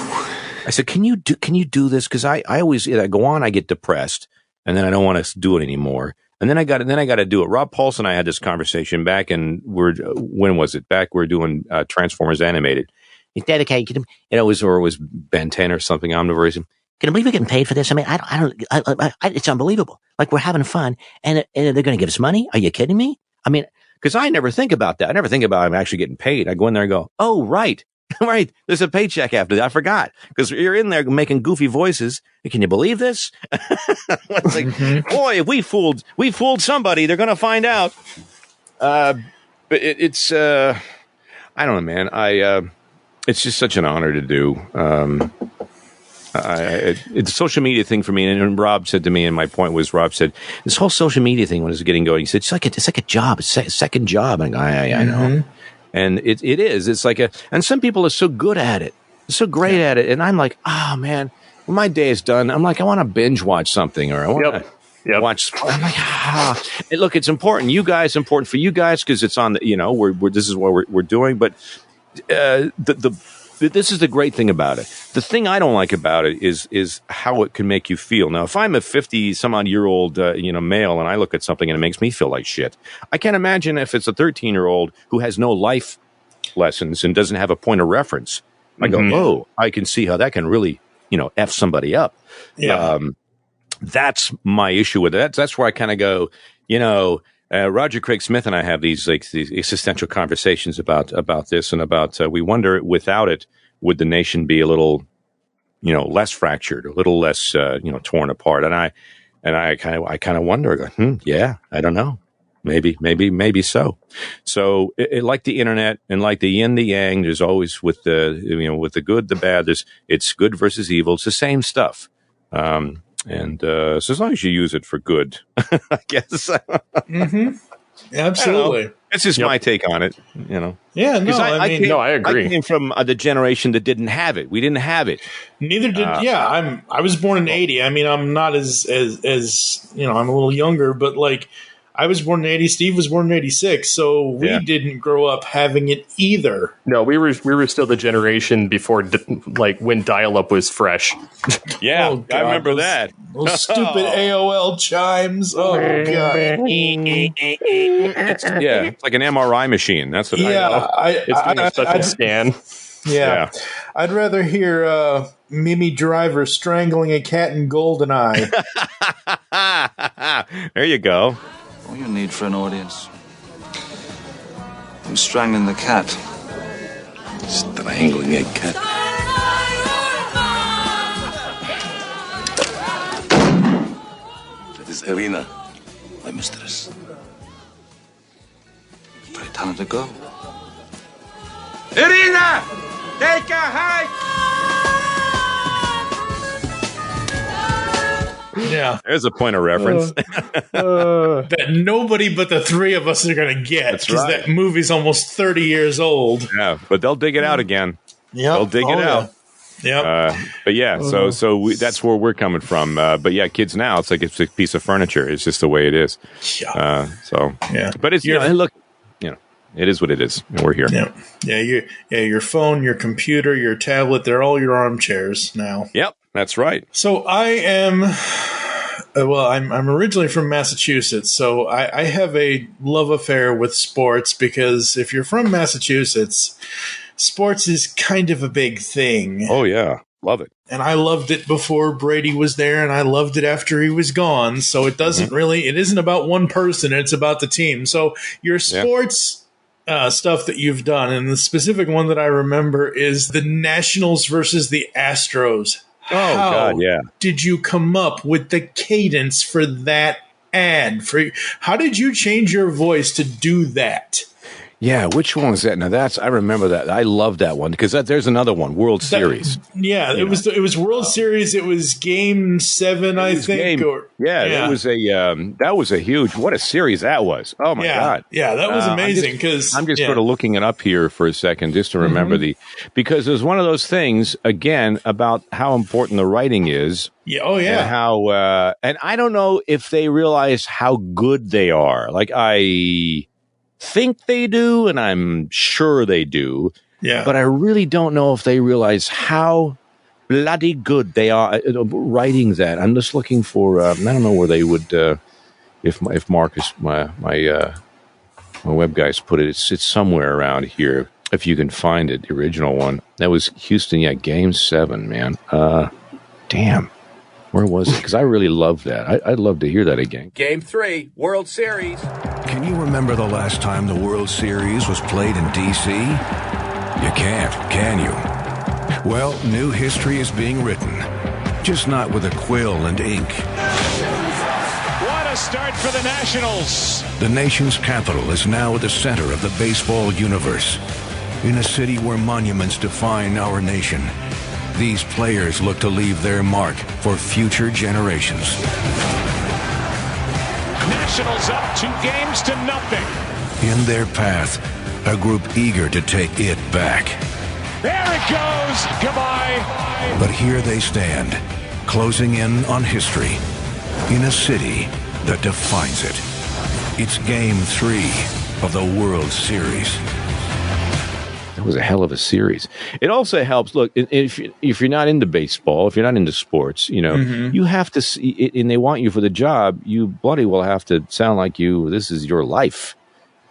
I said, can you do this? Because I always I go on, I get depressed, and then I don't want to do it anymore. And then I got to do it. Rob Paulson and I had this conversation back, and when was it? Back we're doing Transformers Animated. He's dedicated. It was Ben 10 or something. Omnivorous. Can I believe we're getting paid for this? I mean, it's unbelievable. Like, we're having fun, and they're going to give us money. Are you kidding me? I mean, because I never think about that. I never think about I'm actually getting paid. I go in there and go, oh, right. Right. There's a paycheck after that. I forgot, because you're in there making goofy voices. Can you believe this? It's like, boy, if we fooled somebody, they're going to find out. But it's I don't know, man. It's just such an honor to do. It's a social media thing for me. And Rob said to me, and my point was, Rob said, this whole social media thing, when it was getting going, he said, it's like a job. It's a second job. And I know. And it is. It's like and some people are so good at it, so great at it. And I'm like, oh man, when my day is done, I'm like, I want to binge watch something, or I want to watch. I'm like, look, it's important. Important for you guys, because it's on the, this is what we're doing. But this is the great thing about it. The thing I don't like about it is how it can make you feel. Now, if I'm a 50-some-odd-year-old male, and I look at something and it makes me feel like shit, I can't imagine if it's a 13-year-old who has no life lessons and doesn't have a point of reference. I go, oh, I can see how that can really, F somebody up. Yeah. That's my issue with it. That's where I kind of go, Roger Craig Smith and I have these existential conversations about this, and about we wonder, without it, would the nation be a little, less fractured, a little less, torn apart? And I kind of wonder. I go, yeah, I don't know, maybe so. So it, like the internet, and like the yin, the yang, there's always with the good, the bad. It's good versus evil. It's the same stuff. And so as long as you use it for good, I guess. Absolutely. It's just my take on it, Yeah, no, I agree. I came from the generation that didn't have it. We didn't have it. Neither did. I was born in '80. I mean, I'm not as I'm a little younger, but like, I was born in '80. Steve was born in '86, so we didn't grow up having it either. No, we were still the generation before, when dial-up was fresh. Yeah, oh, God, I remember that. Those stupid AOL chimes. Oh God! It's like an MRI machine. That's what I know. It's doing a special scan. Yeah. I'd rather hear Mimi Driver strangling a cat in GoldenEye. There you go. All you need for an audience. Who's strangling the cat? Strangling a cat. That is Irina, my mistress. Very talented girl. Irina! Take a hike! Yeah. There's a point of reference. That nobody but the three of us are going to get. That's because right. that movie's almost 30 years old. Yeah, but they'll dig it out again. Yeah, they'll dig it out. Yeah. But yeah, so that's where we're coming from. But yeah, kids now, it's like it's a piece of furniture. It's just the way it is. Yeah. But it's look, it is what it is, and we're here. Yeah. Your phone, your computer, your tablet, they're all your armchairs now. Yep, that's right. So I am. I'm originally from Massachusetts, so I have a love affair with sports, because if you're from Massachusetts, sports is kind of a big thing. Oh, yeah. Love it. And I loved it before Brady was there, and I loved it after he was gone. So it doesn't it isn't about one person, it's about the team. So your sports stuff that you've done, and the specific one that I remember is the Nationals versus the Astros. How did you come up with the cadence for that ad? How did you change your voice to do that? Yeah, which one was that? Now I remember that. I love that one because there's another one, World Series. It was World Series. It was Game 7, I think. That was a huge. What a series that was! Oh my God! Yeah, that was amazing. Because I'm just sort of looking it up here for a second just to remember because it was one of those things again about how important the writing is. Yeah. Oh yeah. And how and I don't know if they realize how good they are. Like I think they do, and I'm sure they do. Yeah. But I really don't know if they realize how bloody good they are at writing that. I'm just looking for. I don't know where they would. If Marcus, my web guys put it, it's somewhere around here. If you can find it, the original one. That was Houston. Yeah, Game 7, man. Damn. Where was it? Because I really love that. I'd love to hear that again. Game 3, World Series. Can you remember the last time the World Series was played in D.C.? You can't, can you? Well, new history is being written, just not with a quill and ink. What a start for the Nationals. The nation's capital is now at the center of the baseball universe. In a city where monuments define our nation, these players look to leave their mark for future generations. Nationals up 2-0. In their path, a group eager to take it back. There it goes. Goodbye. But here they stand, closing in on history in a city that defines it. It's Game 3 of the World Series. That was a hell of a series. It also helps. Look, if you're not into baseball, if you're not into sports, you have to see it, and they want you for the job. You bloody well have to sound like you. This is your life,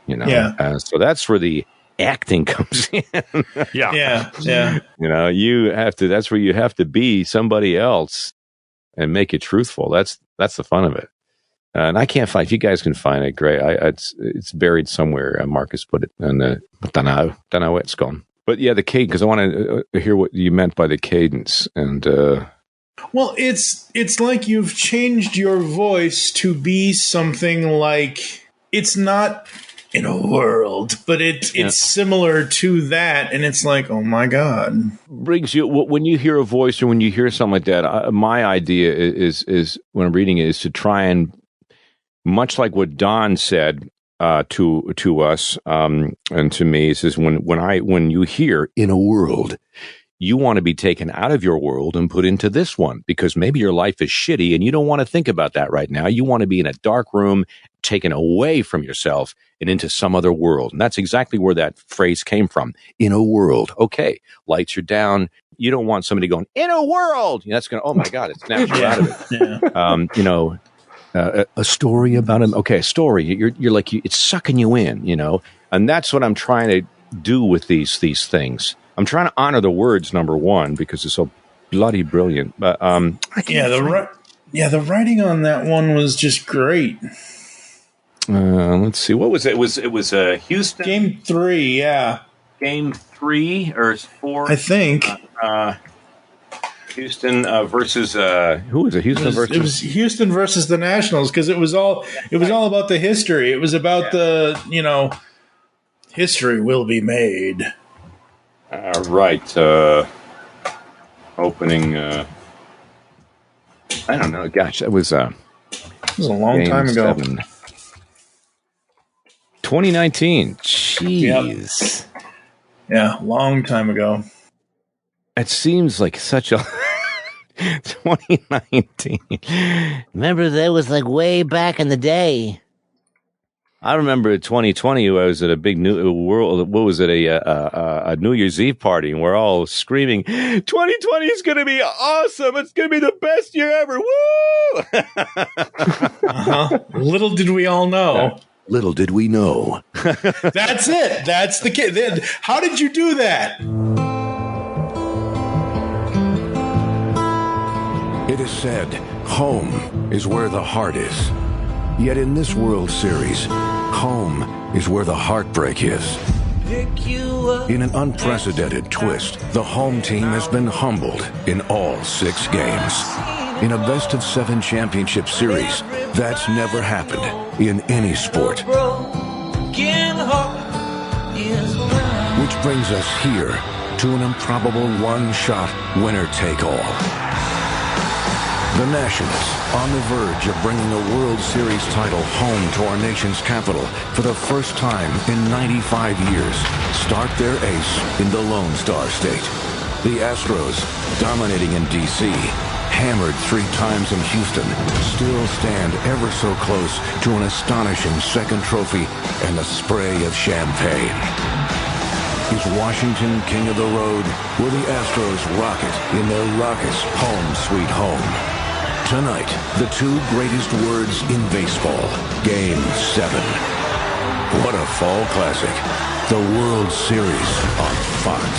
so that's where the acting comes in. Yeah. You have to. That's where you have to be somebody else and make it truthful. That's the fun of it. And I can't find. If you guys can find it, great. It's buried somewhere. Marcus put it, and don't know where it's gone. But yeah, the cadence. Because I want to hear what you meant by the cadence. And well, it's like you've changed your voice to be something like it's not in a world, but it's similar to that, and it's like, oh my God, brings you when you hear a voice or when you hear something like that. My idea is when I'm reading it is to try and, much like what Don said to us and to me, he says when you hear in a world, you want to be taken out of your world and put into this one because maybe your life is shitty and you don't want to think about that right now. You want to be in a dark room, taken away from yourself and into some other world. And that's exactly where that phrase came from. In a world. Okay, lights are down. You don't want somebody going, in a world. That's going to, oh my God, it snaps you out of it. A story about him. Okay, a story. You're like, it's sucking you in, and that's what I'm trying to do with these things. I'm trying to honor the words, number one, because it's so bloody brilliant. But the writing on that one was just great. Let's see. What was it? It was Houston Game 3. Yeah, Game 3 or 4. I think. Houston versus who was it? It was Houston versus the Nationals because it was all about the history. It was about the history will be made. Right. Opening. I don't know. Gosh, that was it was a long time ago. 2019. Jeez. Yep. Yeah, long time ago. It seems like such a 2019. Remember, that was like way back in the day. I remember 2020. I was at a big new world. What was it? A New Year's Eve party, and we're all screaming, "2020 is going to be awesome! It's going to be the best year ever!" Woo! Little did we all know. Yeah. Little did we know. That's it. That's the kid. How did you do that? It is said, home is where the heart is. Yet in this World Series, home is where the heartbreak is. In an unprecedented twist, the home team has been humbled in all 6 games. In a best-of-7 championship series, that's never happened in any sport. Which brings us here to an improbable one-shot winner-take-all. The Nationals, on the verge of bringing a World Series title home to our nation's capital for the first time in 95 years, start their ace in the Lone Star State. The Astros, dominating in D.C., hammered 3 times in Houston, still stand ever so close to an astonishing second trophy and a spray of champagne. Is Washington king of the road? Will the Astros rock it in their raucous home sweet home? Tonight, the 2 greatest words in baseball, Game 7. What a fall classic. The World Series on Fox.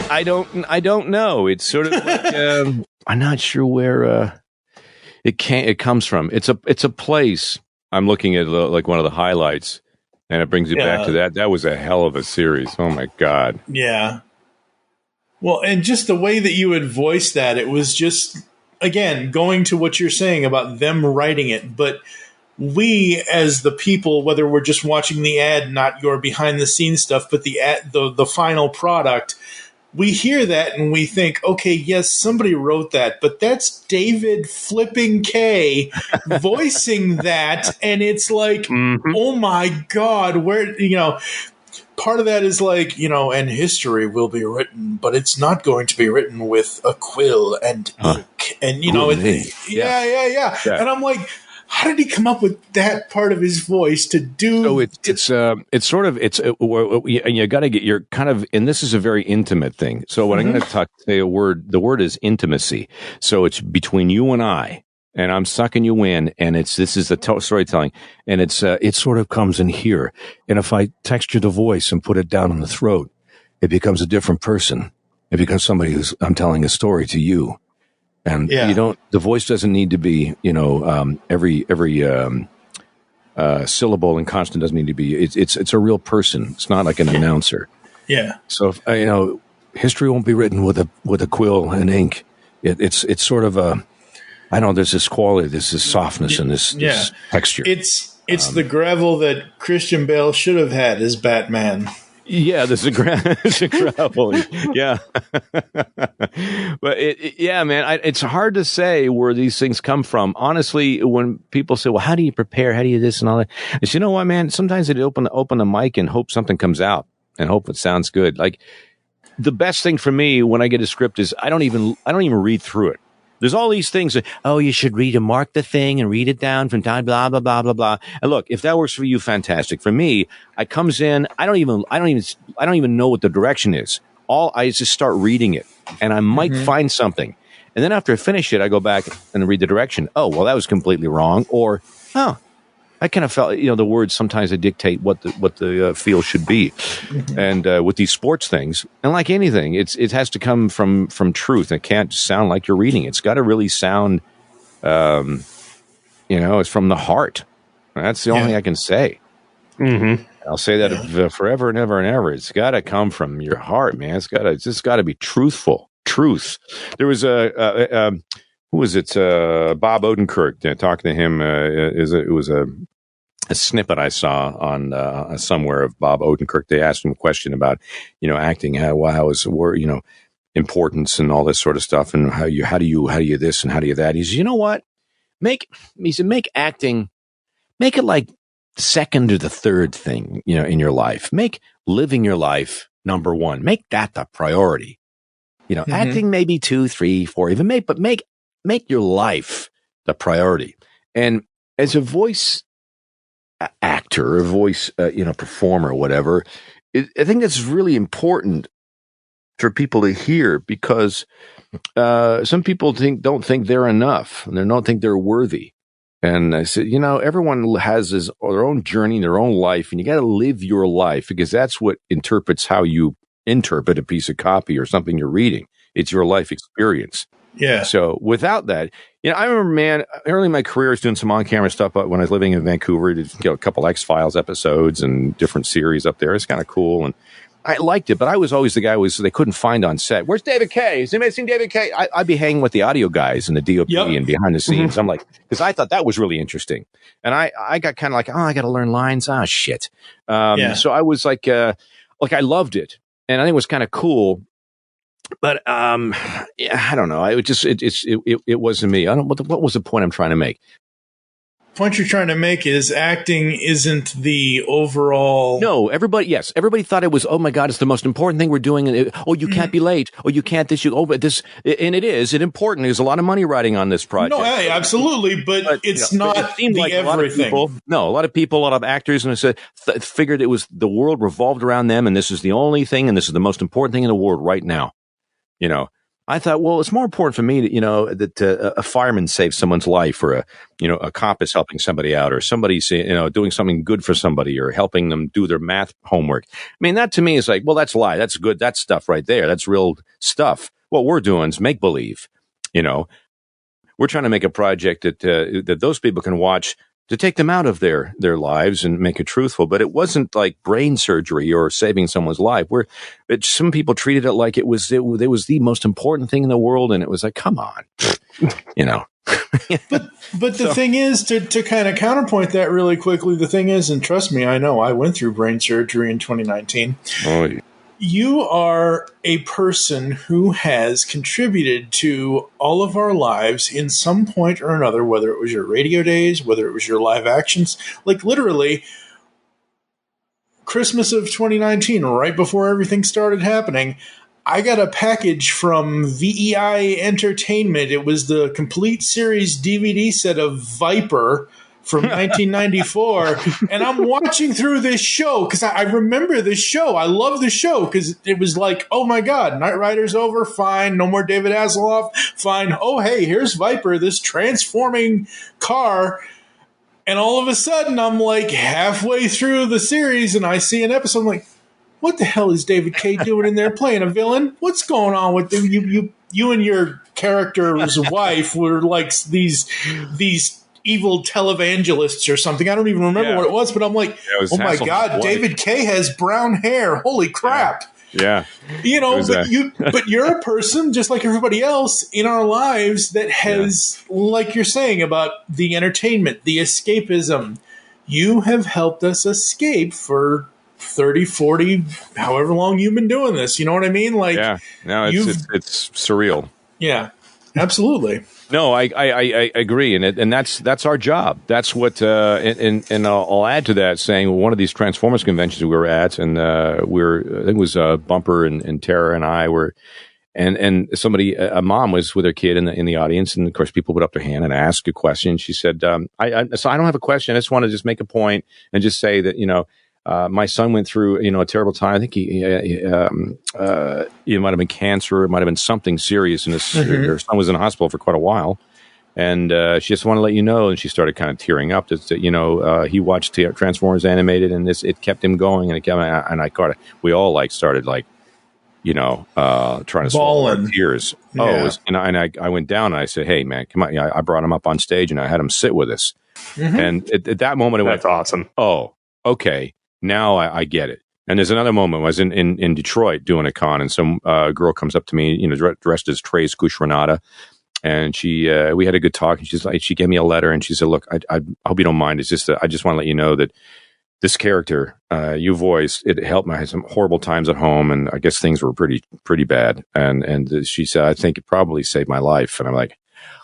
I don't know. It's sort of like I'm not sure where it comes from. It's a place. I'm looking at like one of the highlights, and it brings you back to that. That was a hell of a series. Oh my God. Yeah. Well, and just the way that you had voiced that, it was just, again, going to what you're saying about them writing it, but we as the people, whether we're just watching the ad, not your behind the scenes stuff, but the ad, the final product, we hear that and we think, okay, yes, somebody wrote that, but that's David flipping Kaye voicing that, and it's like, oh my God, where, part of that is like, and history will be written, but it's not going to be written with a quill and ink, and yeah. And I'm like, how did he come up with that part of his voice to do? So you got to get your kind of, and this is a very intimate thing. So when I'm going to say a word, the word is intimacy. So it's between you and I, and I'm sucking you in, and this is the storytelling, and it sort of comes in here. And if I texture the voice and put it down in the throat, it becomes a different person. It becomes somebody I'm telling a story to you. And the voice doesn't need to be, every syllable and constant doesn't need to be, it's a real person. It's not like an announcer. Yeah. So, history won't be written with a quill and ink. It's sort of there's this quality, there's this softness and this texture. It's the gravel that Christian Bale should have had as Batman. Yeah, there's a gravel. Yeah. But man, it's hard to say where these things come from. Honestly, when people say, well, how do you prepare? How do you this and all that? It's, you know what, man, sometimes they open the mic and hope something comes out and hope it sounds good. Like the best thing for me when I get a script is I don't even read through it. There's all these things that, you should read and mark the thing and read it down from time, blah, blah, blah, blah, blah. And look, if that works for you, fantastic. For me, I comes in, I don't even know what the direction is. I just start reading it and I might find something. And then after I finish it, I go back and read the direction. Oh, well, that was completely wrong. Or, I kind of felt, the words sometimes they dictate what the feel should be. And with these sports things, and like anything, it has to come from truth. It can't sound like you're reading. It's got to really sound, it's from the heart. That's the only thing I can say. Mm-hmm. I'll say that forever and ever and ever. It's got to come from your heart, man. It's just got to be truthful. Truth. There was who was it? Bob Odenkirk. Talking to him, it was a snippet I saw on somewhere of Bob Odenkirk. They asked him a question about, acting, how is importance and all this sort of stuff, and how do you this and how do you that. He says, you know what? Make acting, make it like second or the third thing, in your life. Make living your life number one. Make that the priority. Acting maybe 2, 3, 4, even make your life the priority. And as a voice actor, a voice, performer, whatever, I think that's really important for people to hear, because some people don't think they're enough, and they don't think they're worthy. And I said, everyone has their own journey, their own life, and you got to live your life, because that's what interprets how you interpret a piece of copy or something you're reading. It's your life experience. Yeah. So without that, I remember, man, early in my career, I was doing some on-camera stuff when I was living in Vancouver. Did a couple X-Files episodes and different series up there. It's kind of cool. And I liked it, but I was always the guy they couldn't find on set. Where's David Kaye? Is anybody seen David Kaye? I'd be hanging with the audio guys and the DOP and behind the scenes. Mm-hmm. I'm like, because I thought that was really interesting. And I got kind of like, I got to learn lines. Ah, shit. So I was like I loved it. And I think it was kind of cool. But I don't know. It wasn't me. I don't. What was the point I'm trying to make? The point you're trying to make is acting isn't the overall. No, everybody thought it was. Oh my God, it's the most important thing we're doing. And you can't be late. Oh, you can't this. But this, and it is. It's important. There's a lot of money riding on this project. No, hey, absolutely, but it's not it seemed like everything. A lot of people, a lot of actors, and figured it was the world revolved around them, and this is the only thing, and this is the most important thing in the world right now. I thought, well, it's more important for me that a fireman saves someone's life, or a cop is helping somebody out, or somebody's doing something good for somebody, or helping them do their math homework. I mean, that to me is like, well, that's lie. That's good. That's stuff right there. That's real stuff. What we're doing is make believe. We're trying to make a project that those people can watch to take them out of their lives and make it truthful. But it wasn't like brain surgery or saving someone's life. Some people treated it like it was the most important thing in the world. And it was like, come on, But the thing is, to kind of counterpoint that really quickly, the thing is, and trust me, I know I went through brain surgery in 2019. Oh, yeah. You are a person who has contributed to all of our lives in some point or another, whether it was your radio days, whether it was your live actions. Like literally, Christmas of 2019, right before everything started happening, I got a package from VEI Entertainment. It was the complete series DVD set of Viper from 1994, and I'm watching through this show because I remember this show. I love the show because it was like, oh my God, Knight Rider's over, fine, no more David Hasselhoff, fine. Oh hey, here's Viper, this transforming car, and all of a sudden I'm like halfway through the series and I see an episode. I'm like, what the hell is David Kaye doing in there playing a villain? What's going on with them? You and your character's wife were like these evil televangelists or something. I don't even remember what it was, but I'm like, oh my God, David Kaye has brown hair. Holy crap. Yeah. But you're a person just like everybody else in our lives that has, like you're saying about the entertainment, the escapism. You have helped us escape for 30, 40, however long you've been doing this. You know what I mean? Like, it's surreal. Yeah, absolutely. No, I agree, and that's our job. That's what, and I'll add to that, saying one of these Transformers conventions we were at, and I think it was Bumper and Tara and I were, and somebody, a mom was with her kid in the audience, and of course people put up their hand and asked a question. She said, so I don't have a question. I just want to just make a point and just say that my son went through, a terrible time. I think it might have been cancer. It might have been something serious. And her son was in the hospital for quite a while. And she just wanted to let you know. And she started kind of tearing up that, he watched Transformers animated and it kept him going. And we all started trying to swallow our tears. Yeah. I went down and I said, hey, man, come on. I brought him up on stage and I had him sit with us. Mm-hmm. And at that moment, that's awesome. Oh, okay. Now I get it. And there's another moment. I was in Detroit doing a con, and some girl comes up to me, dressed as Trace Cush-Renata, and we had a good talk. And she gave me a letter, and she said, "Look, I hope you don't mind. It's just I just want to let you know that this character you voiced, it helped me. I had some horrible times at home, and I guess things were pretty bad. And she said, I think it probably saved my life. And I'm like,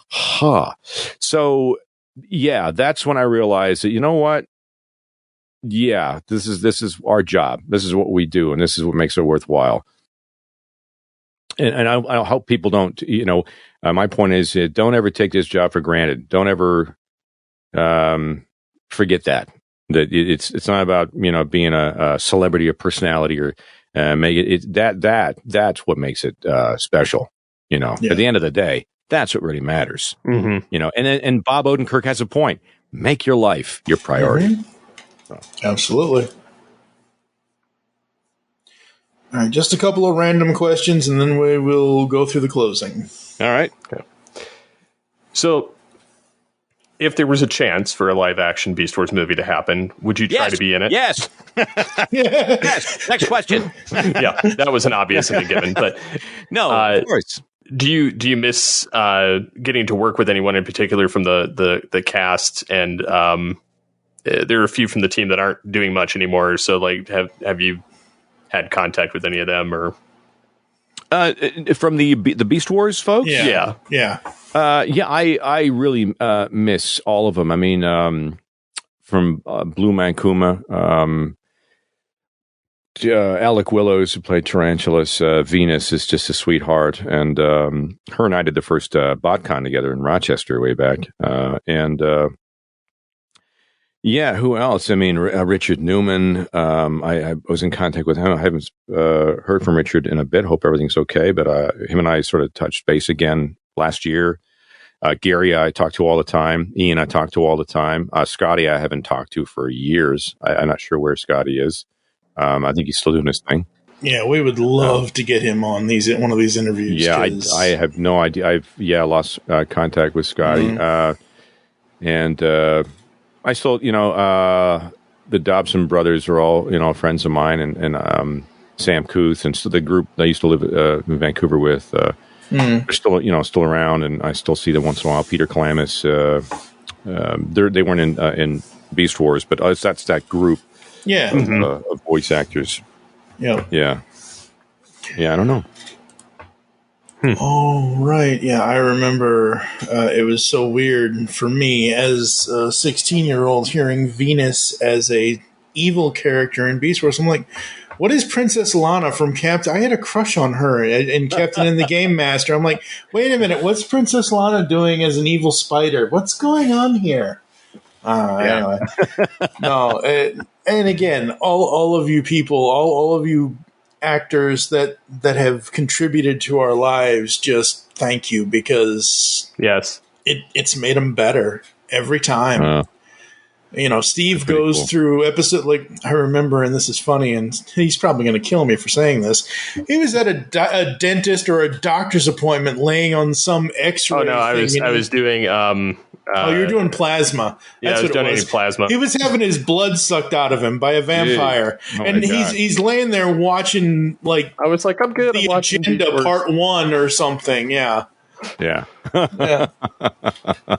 huh. So yeah, that's when I realized that, you know what? Yeah, this is our job. This is what we do, and this is what makes it worthwhile. And I hope people don't. My point is, don't ever take this job for granted. Don't ever forget that it's not about being a celebrity or personality or make it that's what makes it special. Yeah. At the end of the day, that's what really matters. Mm-hmm. And Bob Odenkirk has a point. Make your life your priority. Mm-hmm. Absolutely. All right, just a couple of random questions, and then we will go through the closing. All right. Okay. So if there was a chance for a live-action Beast Wars movie to happen, would you try to be in it? Yes. Yes. Next question. Yeah, that was an obvious and a given. But no, of course. Do you miss getting to work with anyone in particular from the cast? And there are a few from the team that aren't doing much anymore. So, like, have you had contact with any of them or? From the Beast Wars folks? Yeah. I really miss all of them. I mean, from Blue Mancuma, Alec Willows, who played Tarantulas, Venus is just a sweetheart, and her and I did the first BotCon together in Rochester way back, yeah, who else? I mean, Richard Newman. I was in contact with him. I haven't heard from Richard in a bit. Hope everything's okay. But him and I sort of touched base again last year. Gary, I talk to all the time. Ian, I talk to all the time. Scotty, I haven't talked to for years. I'm not sure where Scotty is. I think he's still doing his thing. Yeah, we would love to get him on one of these interviews. Yeah, I have no idea. I've lost contact with Scotty, and. I still, the Dobson brothers are all, friends of mine, and Sam Kuth, and the group I used to live in Vancouver with, they're still, still around, and I still see them once in a while. Peter Calamus, they weren't in Beast Wars, but that's that group, of voice actors. Yeah. I don't know. Oh, right. Yeah, I remember it was so weird for me as a 16-year-old hearing Venus as a evil character in Beast Wars. I'm like, what is Princess Lana from Captain? I had a crush on her in Captain and the Game Master. I'm like, wait a minute, what's Princess Lana doing as an evil spider? What's going on here? Anyway. No, and again, all of you people, all of you actors that have contributed to our lives, just thank you, because it's made them better every time. Steve goes through episode, like, I remember, and this is funny, and he's probably going to kill me for saying this. He was at a dentist or a doctor's appointment laying on some x-ray. Oh no, I was doing you were doing plasma. That's I was donating plasma. He was having his blood sucked out of him by a vampire, and he's laying there watching, like, I was like, I'm good. The Agenda Part 1 or something. Yeah.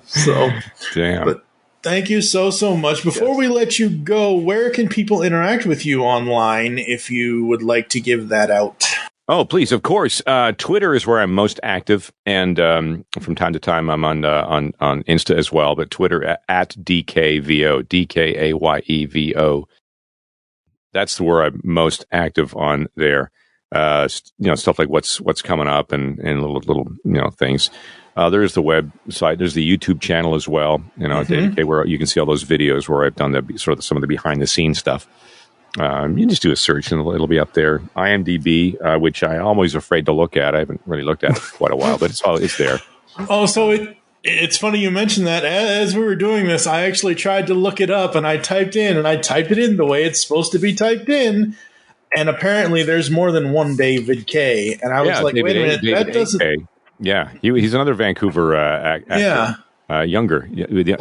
So, damn. But thank you so much. Before we let you go, where can people interact with you online if you would like to give that out? Oh, please, of course. Twitter is where I'm most active, and from time to time I'm on Insta as well. But Twitter at DKVO, DKAYEVO. That's where I'm most active on there. Stuff like what's coming up and little things. There's the website. There's the YouTube channel as well. David Kaye, where you can see all those videos where I've done some of the behind the scenes stuff. You just do a search and it'll be up there. IMDb, which I'm always afraid to look at. I haven't really looked at it for quite a while, but it's there. Oh, so it's funny you mentioned that. As we were doing this, I actually tried to look it up, and I typed it in the way it's supposed to be typed in. And apparently there's more than one David Kaye. And I was like, wait a minute, that doesn't... Kaye. Yeah, he's another Vancouver actor. Yeah. Younger. I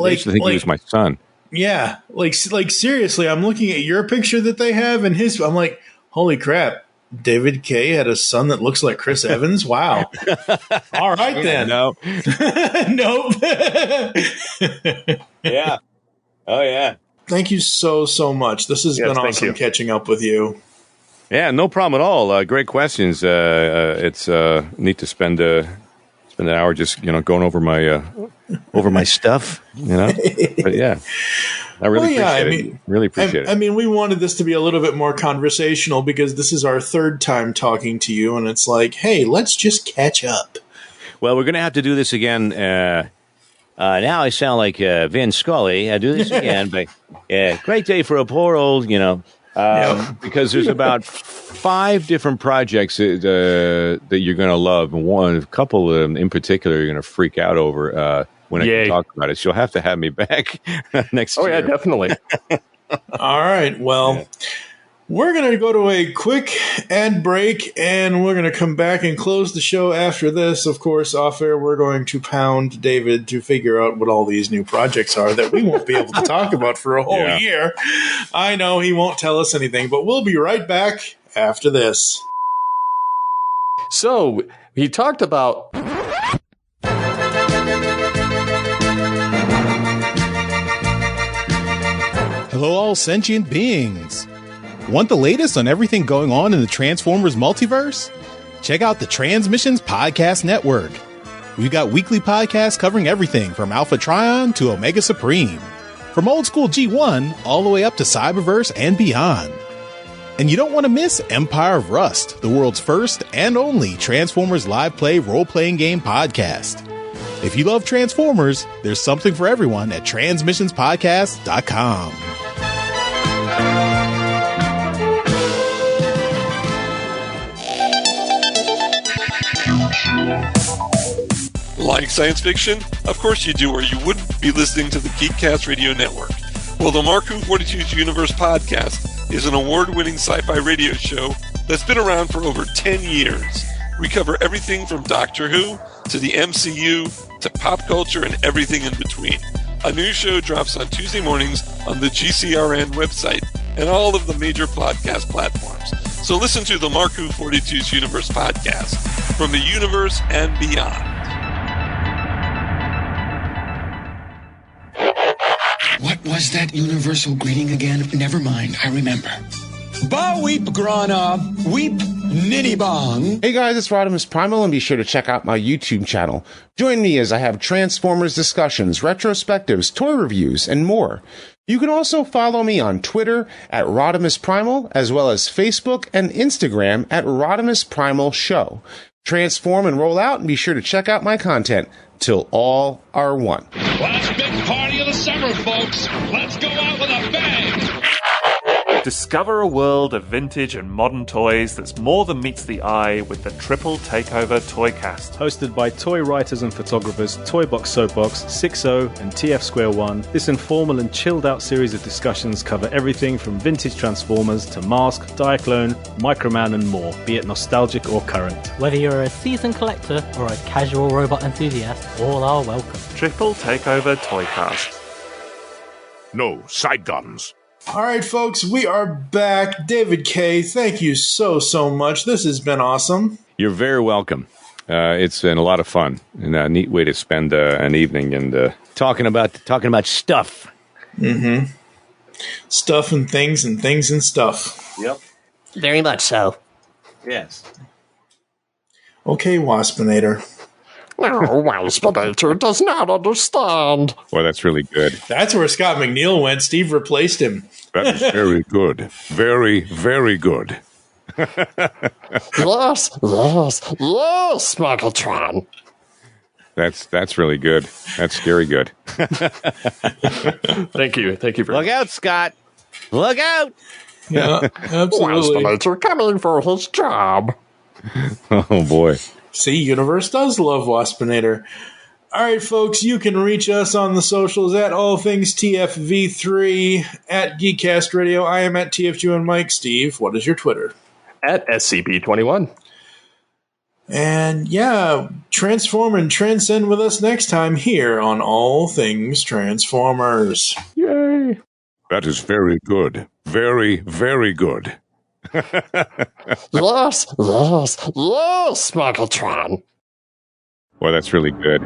used to think he was my son. Yeah, like seriously, I'm looking at your picture that they have and his. I'm like, holy crap! David Kaye had a son that looks like Chris Evans. Wow. All right then. No. Nope. Yeah. Oh yeah. Thank you so much. This has been awesome catching up with you. Yeah, no problem at all. Great questions. It's neat to spend an hour just going over my stuff. But yeah. I really appreciate it. Really appreciate it. I mean, we wanted this to be a little bit more conversational because this is our third time talking to you, and it's like, hey, let's just catch up. Well, we're going to have to do this again. Now I sound like Vin Scully. I do this again, but great day for a poor old, because there's about 5 different projects that you're going to love. A couple of them in particular you're going to freak out over. When I can talk about it, she'll have to have me back next year. Oh, yeah, definitely. All right. Well, We're going to go to a quick ad break, and we're going to come back and close the show after this. Of course, off air, we're going to pound David to figure out what all these new projects are that we won't be able to talk about for a whole year. I know he won't tell us anything, but we'll be right back after this. So, he talked about... Hello, all sentient beings. Want the latest on everything going on in the Transformers multiverse? Check out the Transmissions Podcast Network. We've got weekly podcasts covering everything from Alpha Trion to Omega Supreme, from old school G1 all the way up to Cyberverse and beyond. And you don't want to miss Empire of Rust, the world's first and only Transformers live play role-playing game podcast. If you love Transformers, there's something for everyone at transmissionspodcast.com. Like science fiction? Of course you do, or you wouldn't be listening to the Geekcast Radio Network. Well, the Marku 42's Universe podcast is an award-winning sci-fi radio show that's been around for over 10 years. We cover everything from Doctor Who to the MCU to pop culture and everything in between. A new show drops on Tuesday mornings on the GCRN website and all of the major podcast platforms. So listen to the Marku 42's Universe podcast from the universe and beyond. What was that universal greeting again? Never mind, I remember. Ba weep grana, weep nitty bong. Hey guys, it's Rodimus Primal, and be sure to check out my YouTube channel. Join me as I have Transformers discussions, retrospectives, toy reviews, and more. You can also follow me on Twitter at Rodimus Primal, as well as Facebook and Instagram at Rodimus Primal Show. Transform and roll out, and be sure to check out my content till all are one. Last big party of the summer, folks. Let's go out with a bang. Discover a world of vintage and modern toys that's more than meets the eye with the Triple Takeover Toycast. Hosted by toy writers and photographers Toybox Soapbox, 6O, and TF Square 1, this informal and chilled out series of discussions cover everything from vintage Transformers to Mask, Diaclone, Microman, and more, be it nostalgic or current. Whether you're a seasoned collector or a casual robot enthusiast, all are welcome. Triple Takeover Toycast. No side guns. All right, folks, we are back. David Kaye, thank you so much. This has been awesome. You're very welcome. It's been a lot of fun and a neat way to spend an evening and talking about stuff. Mm-hmm. Stuff and things and stuff. Yep. Very much so. Yes. Okay, Waspinator. No, Waspinator does not understand. Well, that's really good. That's where Scott McNeil went. Steve replaced him. That is very good. Very, very good. Yes, Megatron. That's really good. That's scary good. Thank you. Look out, Scott. Look out. Yeah, absolutely. Waspinator coming for his job. Oh, boy. See, Universe does love Waspinator. All right, folks, you can reach us on the socials at All Things TFV3, at Geekcast Radio. I am at TFG and Mike. Steve, what is your Twitter? At SCP21. And yeah, transform and transcend with us next time here on All Things Transformers. Yay! That is very good. Very, very good. Yes, Megatron. Well, that's really good.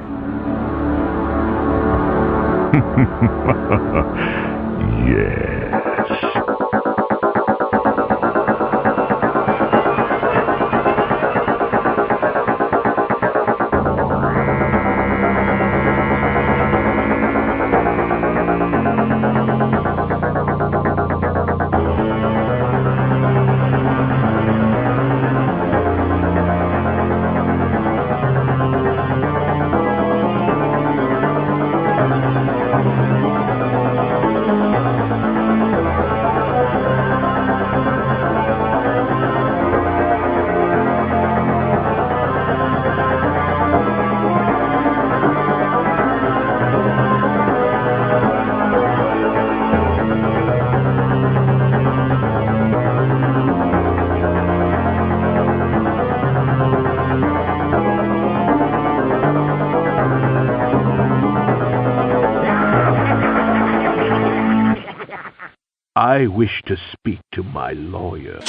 Yes. I wish to speak to my lawyer.